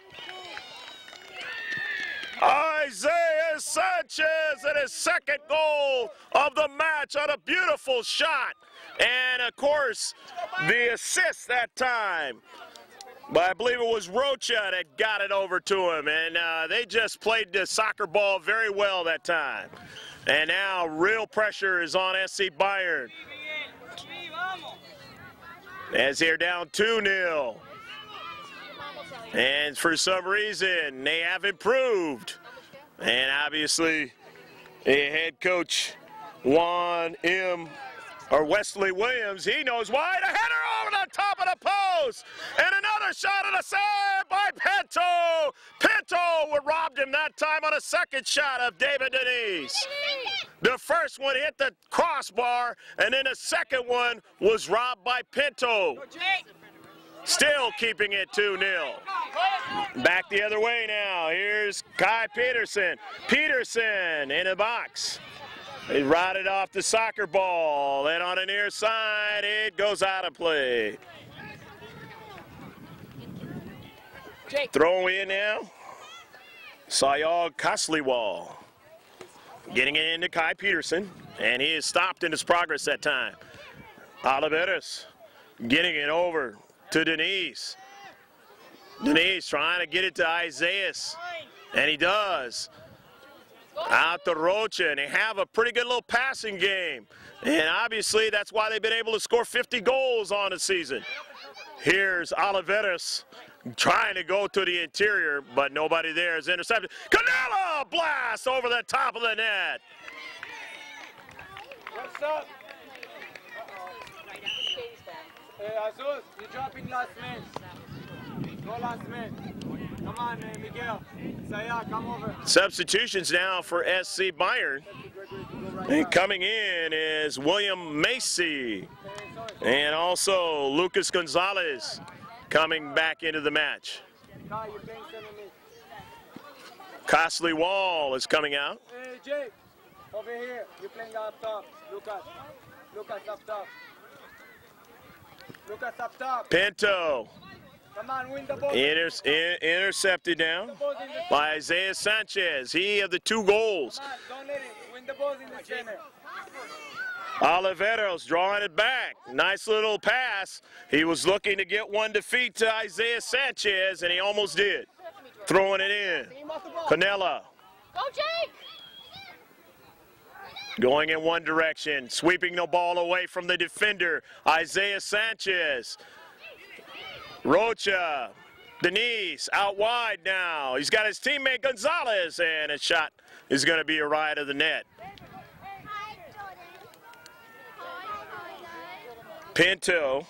Isaiah Sanchez and his second goal of the match on a beautiful shot. And of course, the assist that time. But I believe it was Rocha that got it over to him. And they just played the soccer ball very well that time. And now real pressure is on SC Bayern, as they're down 2-0. And for some reason, they have improved. And obviously, head coach Wesley Williams, he knows why. The header over the top of the post. And another shot and a save by Pinto. Pinto robbed him that time on a second shot of David Denise. The first one hit the crossbar, and then the second one was robbed by Pinto. Still keeping it 2-0. Back the other way now. Here's Kai Peterson. Peterson in the box. He routed off the soccer ball. Then on the near side, it goes out of play. Throw in now. Sayal Kasliwal getting it into Kai Peterson, and he is stopped in his progress that time. Oliveras getting it over to Denise. Denise trying to get it to Isaiah, and he does. Out to Rocha, and they have a pretty good little passing game. And obviously that's why they've been able to score 50 goals on the season. Here's Oliveras trying to go to the interior, but nobody there is intercepted. Canela blast over the top of the net. What's up? Jesus, you're dropping last man. Go last man. Come on, Miguel. Saya, come over. Substitutions now for SC Bayern. And coming in is William Macy. And also Lucas Gonzalez coming back into the match. Costly Wall is coming out. Hey, Jay, over here. You're playing up top. Lucas. Lucas up top. Lucas up top. Pinto. Come on, win the ball. Intercepted down by Isaiah Sanchez. He had the 2 goals. Come on, don't let it. Win the balls in the center. Oliveros drawing it back. Nice little pass. He was looking to get one defeat to Isaiah Sanchez, and he almost did. Throwing it in. Canela. Go, Jake! Going in one direction, sweeping the ball away from the defender, Isaiah Sanchez. Rocha, Denise, out wide now. He's got his teammate Gonzalez, and a shot is going to be a right of the net. Pinto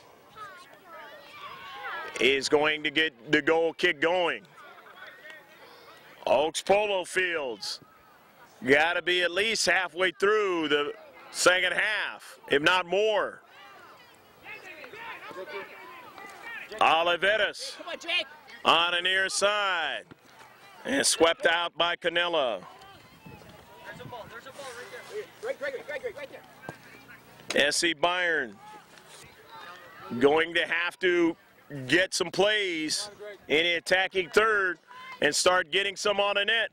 is going to get the goal kick going. Oaks Polo Fields got to be at least halfway through the second half, if not more. Oliveras on the near side and swept out by Canella. There's a ball right there. Right there. SC Bayern going to have to get some plays in the attacking third and start getting some on the net.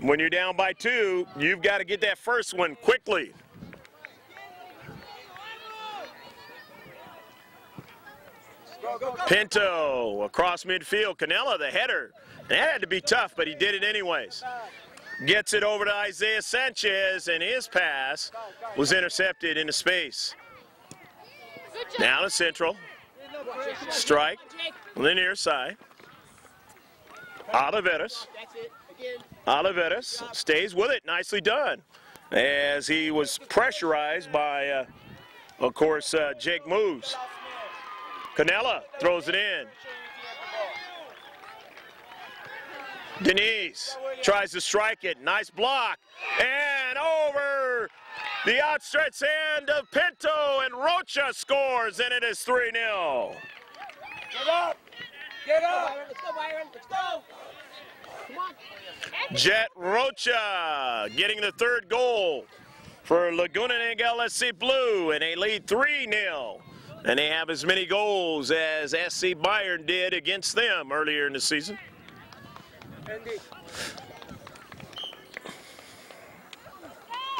When you're down by 2, you've got to get that first one quickly. Pinto across midfield. Canella, the header. That had to be tough, but he did it anyways. Gets it over to Isaiah Sanchez, and his pass was intercepted into space. Now to Central. Strike on the near side. Oliveras. Oliveras stays with it. Nicely done. As he was pressurized by, of course, Jake Moves. Canella throws it in. Denise tries to strike it. Nice block. And over the outstretched hand of Pinto, and Rocha scores, and it is 3-0. Get up! Get up! Let's go, Byron. Let's go! Come on. Jet Rocha getting the third goal for Laguna Niguel Lnsc Blue, and they lead 3-0. And they have as many goals as SC Bayern did against them earlier in the season.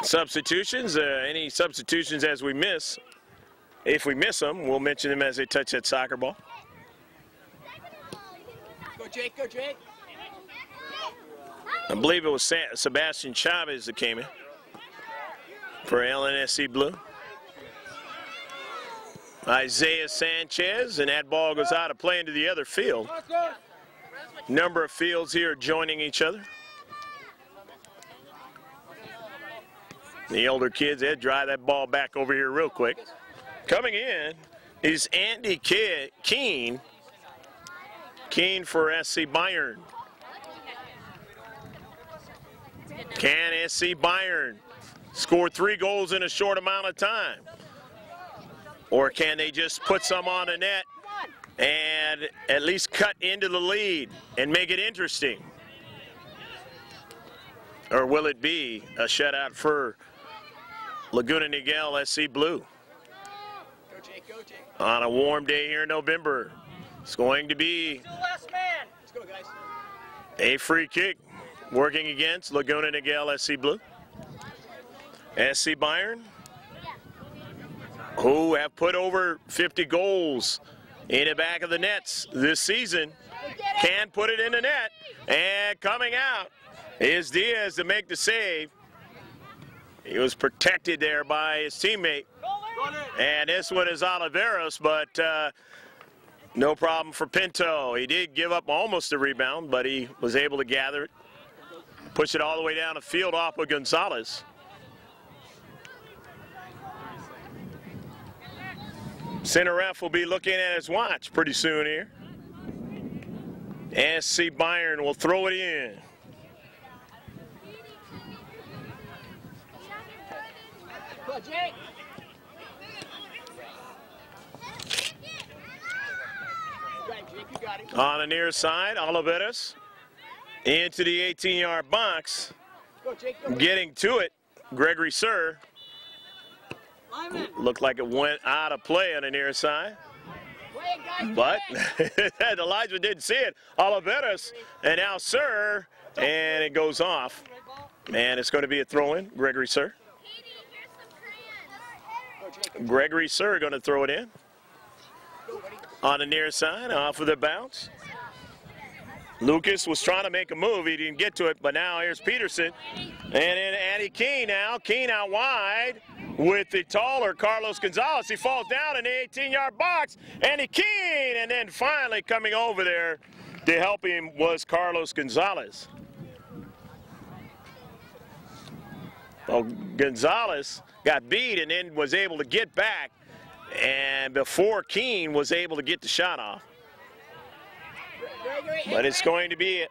Substitutions, any substitutions as we miss. If we miss them, we'll mention them as they touch that soccer ball. Go, Jake. Go, Jake. I believe it was Sebastian Chavez that came in for LNSC Blue. Isaiah Sanchez, and that ball goes out of play into the other field. Number of fields here joining each other. The older kids, they'd drive that ball back over here real quick. Coming in is Andy Keene for SC Bayern. Can SC Bayern score 3 goals in a short amount of time? Or can they just put some on the net and at least cut into the lead and make it interesting? Or will it be a shutout for Laguna Niguel SC Blue? Go, Jake. Go, Jake. On a warm day here in November, it's going to be Last man. Let's go, guys. a free kick working against Laguna Niguel SC Blue. SC Bayern, who have put over 50 goals in the back of the nets this season, can put it in the net. And coming out is Diaz to make the save. He was protected there by his teammate. And this one is Oliveras, but no problem for Pinto. He did give up almost a rebound, but he was able to gather it, push it all the way down the field off of Gonzalez. Center ref will be looking at his watch pretty soon here. SC Bayern will throw it in. Go, Jake. You got it. On the near side, Oliveras into the 18-yard box. Go, Jake. Go. Getting to it, Gregory Sir. Looked like it went out of play on the near side. But Elijah didn't see it. Oliveras, and now Sir, and it goes off. And it's going to be a throw-in, Gregory Sir. Gregory Sir going to throw it in. On the near side, off of the bounce. Lucas was trying to make a move. He didn't get to it, but now here's Peterson. And then Andy Keene now. Keene out wide with the taller Carlos Gonzalez. He falls down in the 18-yard box. Andy Keene, and then finally coming over there to help him was Carlos Gonzalez. Well, Gonzalez got beat and then was able to get back, and before Keene was able to get the shot off. But it's going to be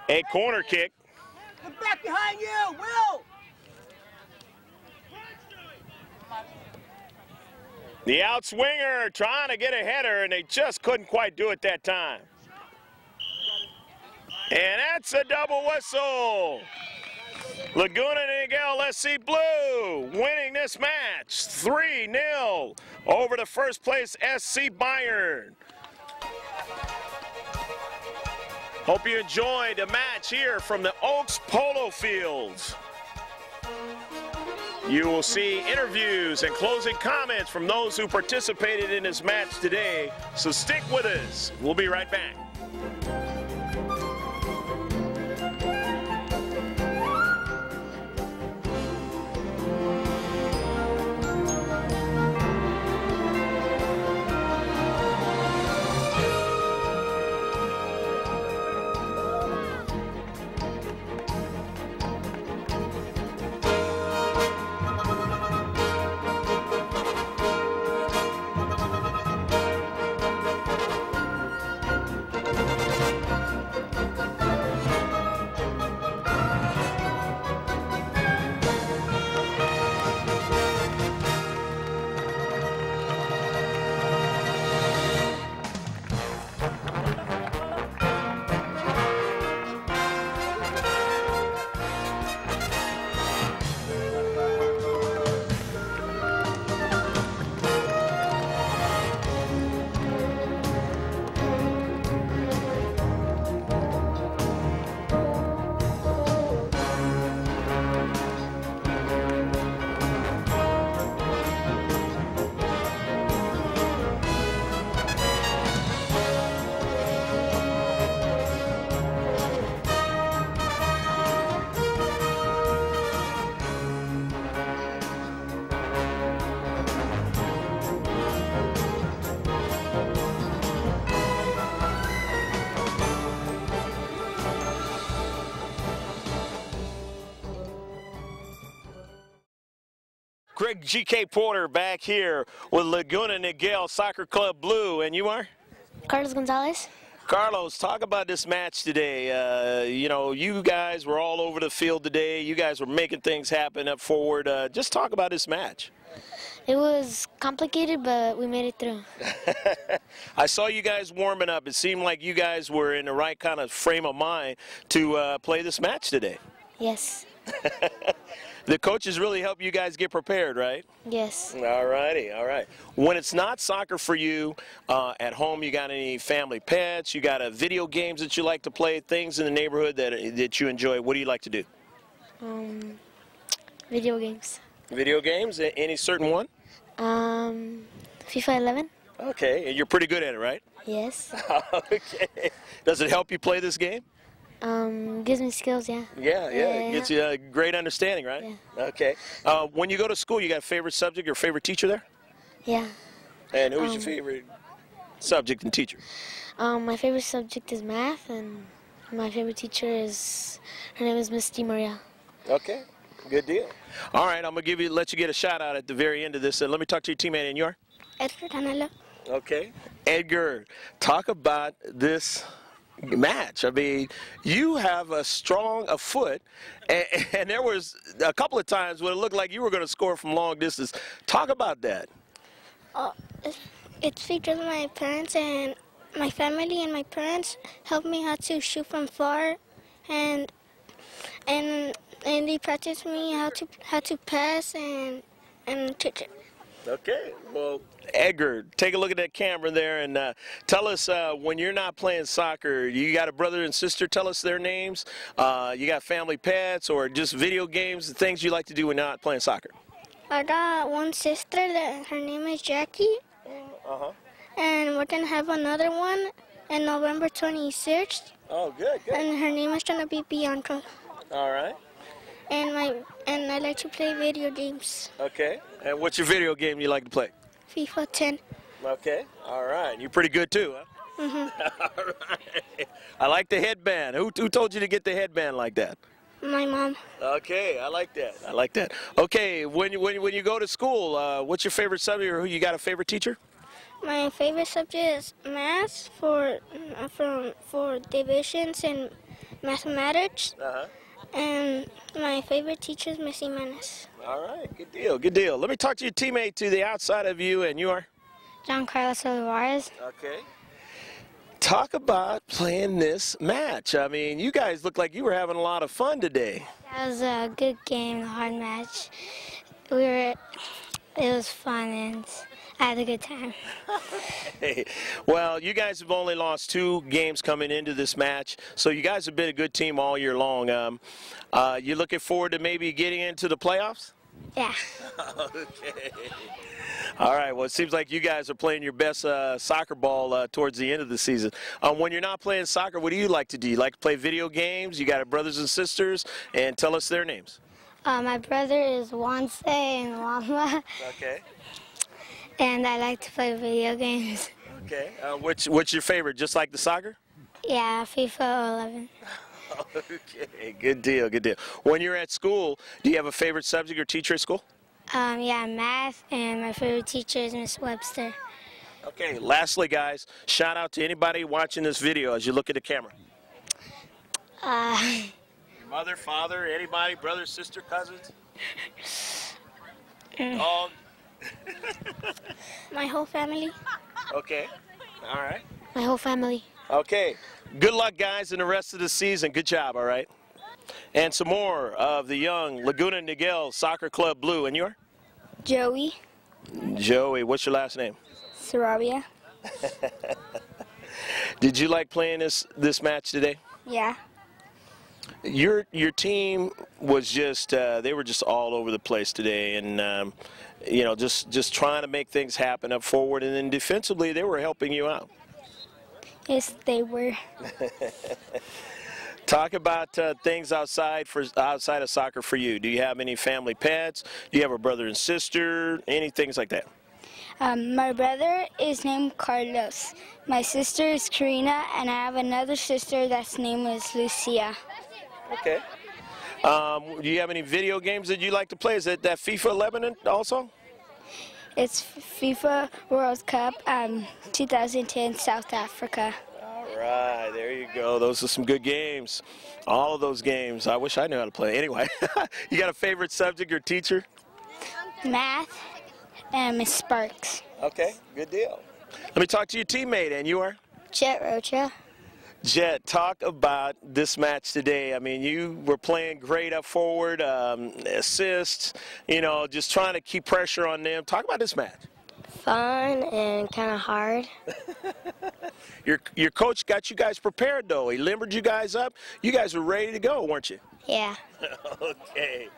a corner kick. Look back behind you, Will! The outswinger trying to get a header, and they just couldn't quite do it that time. And that's a double whistle. Laguna Niguel Lnsc Blue winning this match 3-0 over the first place SC Bayern. Hope you enjoyed the match here from the Oaks Polo Fields. You will see interviews and closing comments from those who participated in this match today, so stick with us. We'll be right back. Greg G.K. Porter back here with Laguna Niguel Soccer Club Blue, and you are? Carlos Gonzalez. Carlos, talk about this match today. You know, you guys were all over the field today. You guys were making things happen up forward. Just talk about this match. It was complicated, but we made it through. I saw you guys warming up. It seemed like you guys were in the right kind of frame of mind to play this match today. Yes. The coaches really help you guys get prepared, right? Yes. All righty, all right. When it's not soccer for you, at home, you got any family pets? You got video games that you like to play? Things in the neighborhood that you enjoy? What do you like to do? Video games. Video games? Any certain one? FIFA 11. Okay, and you're pretty good at it, right? Yes. Okay. Does it help you play this game? Gives me skills, yeah. Yeah. It gets you a great understanding, right? Yeah. Okay. When you go to school, you got a favorite subject or favorite teacher there? Yeah. And who's your favorite subject and teacher? My favorite subject is math, and my favorite teacher is, her name is Miss DiMaria. Okay, good deal. All right, I'm gonna let you get a shout out at the very end of this. Let me talk to your teammate, and you are? Edgar Tanela. Okay. Edgar, talk about this match. I mean, you have a strong foot, and there was a couple of times when it looked like you were going to score from long distance. Talk about that. It's because my parents and my family and my parents helped me how to shoot from far, and they practiced me how to pass and teach it. Okay, well, Edgar, take a look at that camera there and tell us when you're not playing soccer, you got a brother and sister, tell us their names. You got family pets or just video games, the things you like to do when you're not playing soccer. I got one sister that her name is Jackie, and we're going to have another one. and November 26th. Oh, good, good. And her name is gonna be Bianca. All right. And I like to play video games. Okay. And what's your video game you like to play? FIFA 10. Okay. All right. You're pretty good too, huh? All right. I like the headband. Who told you to get the headband like that? My mom. Okay, I like that. I like that. Okay, when you go to school, what's your favorite subject, or who you got a favorite teacher? My favorite subject is math for divisions and mathematics. Uh-huh. And my favorite teacher is Miss Jimenez. All right, good deal, good deal. Let me talk to your teammate to the outside of you, and you are? John Carlos Olivares. Okay. Talk about playing this match. I mean, you guys look like you were having a lot of fun today. That was a good game, a hard match. It was fun, and I had a good time. Hey, well, you guys have only lost 2 games coming into this match, so you guys have been a good team all year long. You looking forward to maybe getting into the playoffs? Yeah. Okay. All right, well, it seems like you guys are playing your best soccer ball towards the end of the season. When you're not playing soccer, what do you like to do? You like to play video games? You got brothers and sisters? And tell us their names. My brother is Lnsc and Lama, Okay. and I like to play video games. Okay. What's your favorite? Just like the soccer? Yeah, FIFA 11. Okay, good deal, good deal. When you're at school, do you have a favorite subject or teacher at school? Yeah, math, and my favorite teacher is Miss Webster. Okay, lastly, guys, shout out to anybody watching this video as you look at the camera. Your mother, father, anybody, brother, sister, cousins? Dog? My whole family. Okay, all right. My whole family. Okay, good luck, guys, in the rest of the season. Good job, all right? And some more of the young Laguna Niguel Soccer Club Blue. And you're? Joey. Joey, what's your last name? Sarabia. Did you like playing this match today? Yeah. Your team was just they were just all over the place today, and you know, just trying to make things happen up forward, and then defensively they were helping you out. Yes, they were. Talk about things outside of soccer for you. Do you have any family pets? Do you have a brother and sister? Any things like that? My brother is named Carlos. My sister is Karina, and I have another sister that's name is Lucia. Okay. Do you have any video games that you like to play? Is it that FIFA 11 also? It's FIFA World Cup 2010 South Africa. All right, there you go. Those are some good games. All of those games. I wish I knew how to play. Anyway, you got a favorite subject or teacher? Math and Miss Sparks. Okay, good deal. Let me talk to your teammate, and you are? Jet Rocha. Jet, talk about this match today. I mean, you were playing great up forward, assists, you know, just trying to keep pressure on them. Talk about this match. Fun and kind of hard. Your coach got you guys prepared, though. He limbered you guys up. You guys were ready to go, weren't you? Yeah. Okay.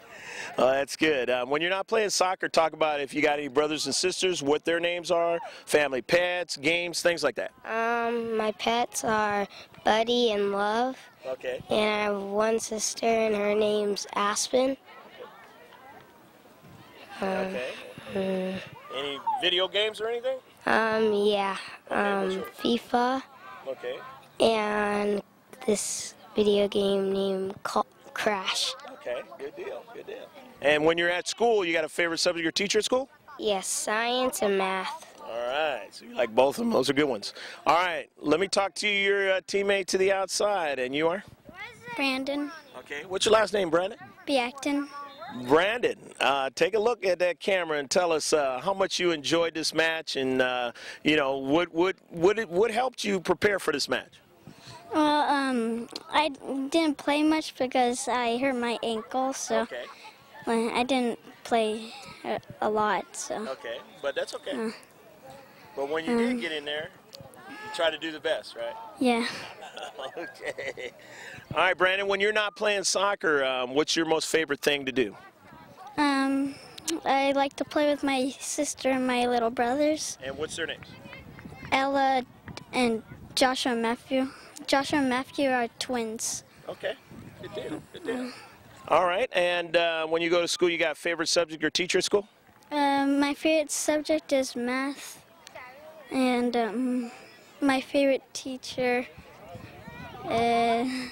That's good. When you're not playing soccer, talk about if you got any brothers and sisters, what their names are, family pets, games, things like that. My pets are Buddy and Love. Okay. And I have one sister, and her name's Aspen. Okay. Any video games or anything? Yeah. FIFA. Okay. And this video game named Crash. Okay, good deal, good deal. And when you're at school, you got a favorite subject or teacher at school? Yes, science and math. All right, so you like both of them. Those are good ones. All right, let me talk to your teammate to the outside, and you are? Brandon. Okay, what's your last name, Brandon? Biacton. Brandon, take a look at that camera and tell us how much you enjoyed this match, and you know, what helped you prepare for this match? Well, I didn't play much because I hurt my ankle, so Okay. I didn't play a lot. So. Okay, but that's okay. But when you did get in there, you try to do the best, right? Yeah. Okay. All right, Brandon, when you're not playing soccer, what's your most favorite thing to do? I like to play with my sister and my little brothers, And what's their names? Ella and Joshua and Matthew. Joshua and Matthew are twins. Okay, good deal, good deal. All right, and when you go to school, you got a favorite subject or teacher at school? My favorite subject is math, and my favorite teacher, I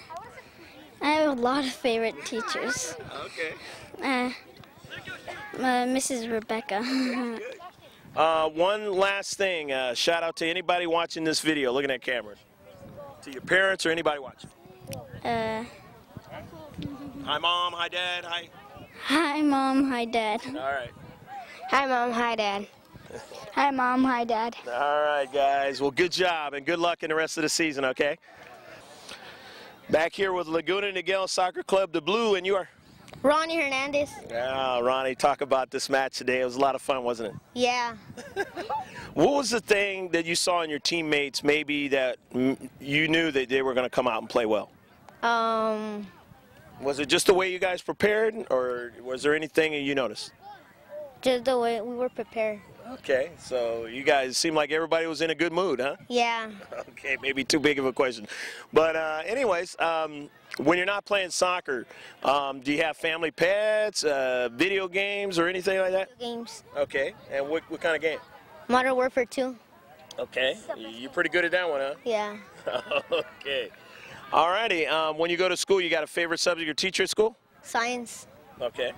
have a lot of favorite teachers. Okay. Mrs. Rebecca. One last thing, shout out to anybody watching this video, looking at cameras. To your parents or anybody watching. Hi Mom, hi Dad, hi. Hi Mom, hi Dad. All right. Hi Mom, hi Dad. Hi Mom, hi Dad. All right, guys. Well, good job and good luck in the rest of the season, okay? Back here with Laguna Niguel Soccer Club, the Blue, and you are? Ronnie Hernandez. Yeah, Ronnie, talk about this match today. It was a lot of fun, wasn't it? Yeah. What was the thing that you saw in your teammates maybe that you knew that they were going to come out and play well? Was it just the way you guys prepared, or was there anything that you noticed? Just the way we were prepared. Okay, so you guys seem like everybody was in a good mood, huh? Yeah. Okay, maybe too big of a question. But anyways, when you're not playing soccer, do you have family pets, video games, or anything like that? Games. Okay, and what kind of game? Modern Warfare 2. Okay, you're pretty good at that one, huh? Yeah. Okay. All righty, when you go to school, you got a favorite subject or teacher at school? Science. Okay.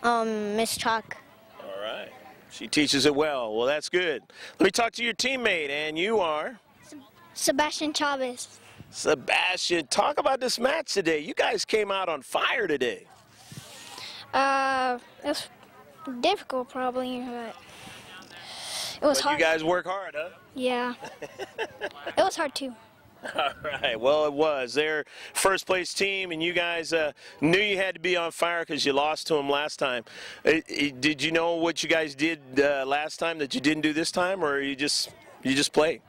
Miss Chalk. All right. She teaches it well. Well, that's good. Let me talk to your teammate, and you are? Sebastian Chavez. Sebastian, talk about this match today. You guys came out on fire today. It was difficult probably, but it was hard. You guys work hard, huh? Yeah. It was hard too. All right, well, it was. Their first place team, and you guys knew you had to be on fire because you lost to them last time. Did you know what you guys did last time that you didn't do this time, or you just played?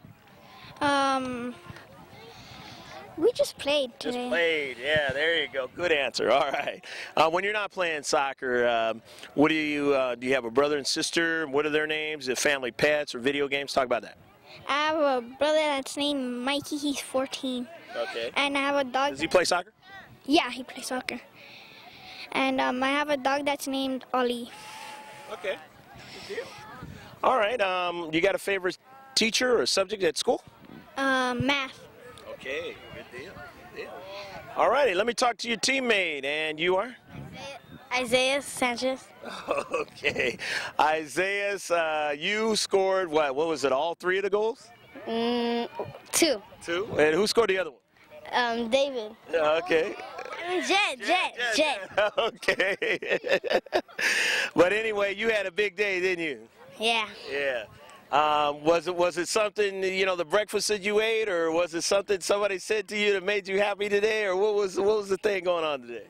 We just played today. Just played, yeah, there you go. Good answer, all right. When you're not playing soccer, what do you have a brother and sister? What are their names? Family pets or video games? Talk about that. I have a brother that's named Mikey. He's 14. Okay. And I have a dog. Does he play soccer? Yeah, he plays soccer. And I have a dog that's named Ollie. Okay. Good deal. All right. You got a favorite teacher or subject at school? Math. Okay. Good deal. Good deal. All righty. Let me talk to your teammate. And you are? Isaiah Sanchez. Okay. Isaiah, you scored what? What was it? All three of the goals? 2. Two. And who scored the other one? David. Okay. Jet. Okay. But anyway, you had a big day, didn't you? Yeah. Yeah. Was it something, you know, the breakfast that you ate, or was it something somebody said to you that made you happy today, or what was the thing going on today?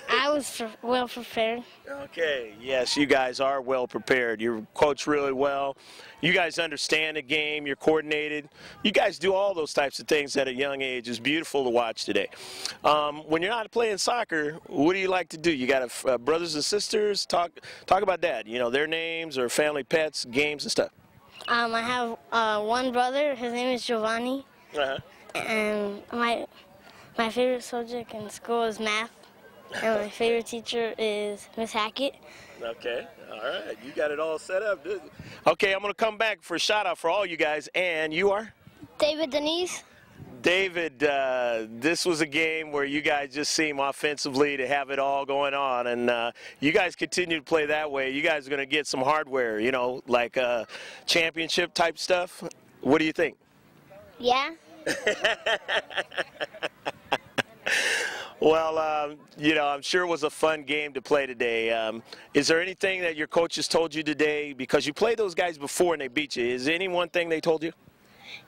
I was well prepared. Okay, yes, you guys are well prepared. You're coached really well. You guys understand the game. You're coordinated. You guys do all those types of things at a young age. It's beautiful to watch today. When you're not playing soccer, what do you like to do? You got brothers and sisters? Talk about that. You know, their names or family pets, games and stuff. I have one brother. His name is Giovanni. And my favorite subject in school is math. And my favorite teacher is Miss Hackett. Okay, all right. You got it all set up, didn't you? Okay, I'm going to come back for a shout-out for all you guys. And you are? David Denise. David, this was a game where you guys just seem offensively to have it all going on. And you guys continue to play that way. You guys are going to get some hardware, you know, like championship-type stuff. What do you think? Yeah. Well, you know, I'm sure it was a fun game to play today. Is there anything that your coaches told you today? Because you played those guys before and they beat you. Is there any one thing they told you?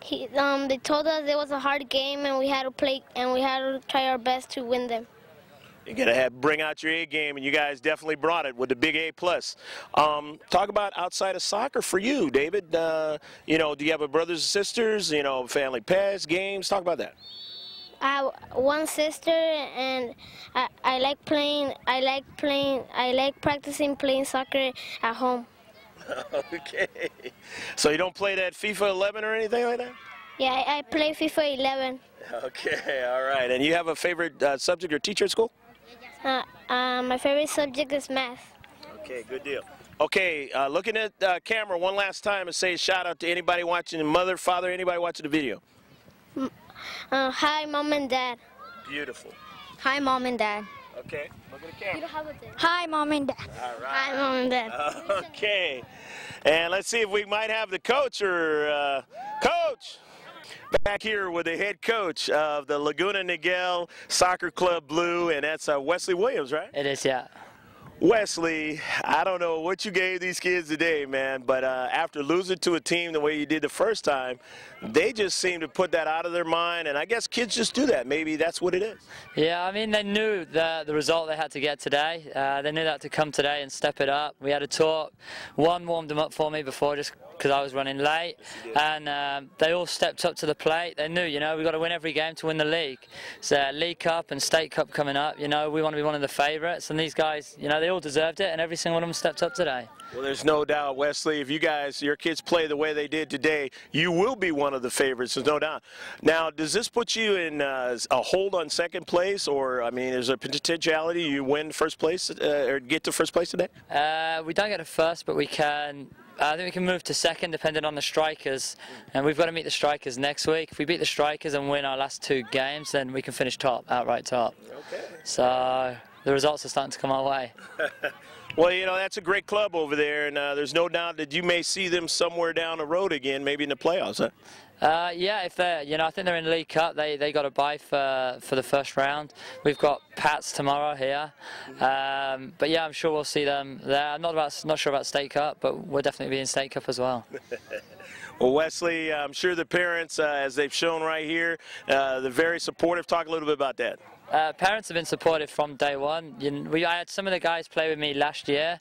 They told us it was a hard game and we had to play and we had to try our best to win them. You gotta bring out your A game, and you guys definitely brought it with the big A+. Talk about outside of soccer for you, David. You know, do you have brothers and sisters? You know, family pets, games. Talk about that. I have one sister, and I like practicing playing soccer at home. Okay. So you don't play that FIFA 11 or anything like that? Yeah, I play FIFA 11. Okay, all right. And you have a favorite subject or teacher at school? My favorite subject is math. Okay, good deal. Okay, looking at the camera one last time and say a shout out to anybody watching, mother, father, anybody watching the video. Hi, Mom and Dad. Beautiful. Hi, Mom and Dad. Okay, look at the camera. Hi, Mom and Dad. All right. Hi, Mom and Dad. Okay, and let's see if we might have the coach or coach. Back here with the head coach of the Laguna Niguel Soccer Club Blue, and that's Wesley Williams, right? It is, yeah. Wesley, I don't know what you gave these kids today, man, but after losing to a team the way you did the first time, they just seem to put that out of their mind, and I guess kids just do that. Maybe that's what it is. Yeah, I mean, they knew the result they had to get today. They knew that to come today and step it up. We had a talk. One warmed them up for me before just because I was running late, and they all stepped up to the plate. They knew, you know, we've got to win every game to win the league. So League Cup and State Cup coming up, you know, we want to be one of the favourites, and these guys, you know, they all deserved it, and every single one of them stepped up today. Well, there's no doubt, Wesley, if you guys, your kids play the way they did today, you will be one of the favorites, there's no doubt. Now, does this put you in a hold on second place, or, I mean, is there a potentiality you win first place, or get to first place today? We don't get to first, but we can. I think we can move to second depending on the strikers, and we've got to meet the strikers next week. If we beat the strikers and win our last 2 games, then we can finish top, outright top. Okay. So the results are starting to come our way. Well, you know, that's a great club over there, and there's no doubt that you may see them somewhere down the road again, maybe in the playoffs, huh? Yeah, if they're, you know, I think they're in League Cup. They got a bye for the first round. We've got Pats tomorrow here, but yeah, I'm sure we'll see them there. I'm not sure about State Cup, but we'll definitely be in State Cup as well. Well, Wesley, I'm sure the parents, as they've shown right here, they're very supportive. Talk a little bit about that. Parents have been supportive from day one. I had some of the guys play with me last year,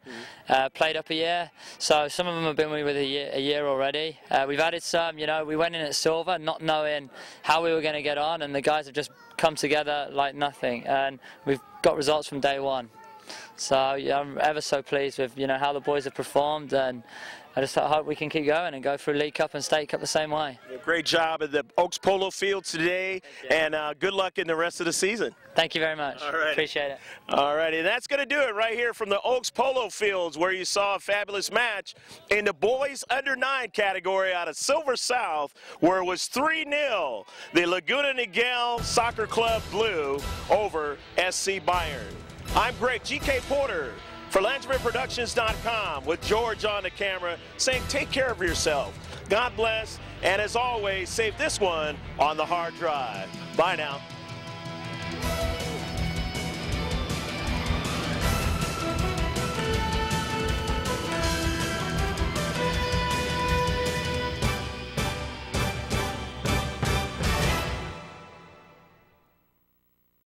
played up a year, so some of them have been with me a year already. We've added some, you know, we went in at silver not knowing how we were going to get on, and the guys have just come together like nothing, and we've got results from day one. So yeah, I'm ever so pleased with, you know, how the boys have performed, and I just hope we can keep going and go through League Cup and State Cup the same way. Great job at the Oaks Polo Fields today, and good luck in the rest of the season. Thank you very much. All right. Appreciate it. All righty, that's going to do it right here from the Oaks Polo Fields, where you saw a fabulous match in the boys under 9 category out of Silver South, where it was 3-0, the Laguna Niguel Soccer Club Blue over SC Bayern. I'm Greg GK Porter for LensRedProductions.com with George on the camera saying take care of yourself. God bless, and as always, save this one on the hard drive. Bye now.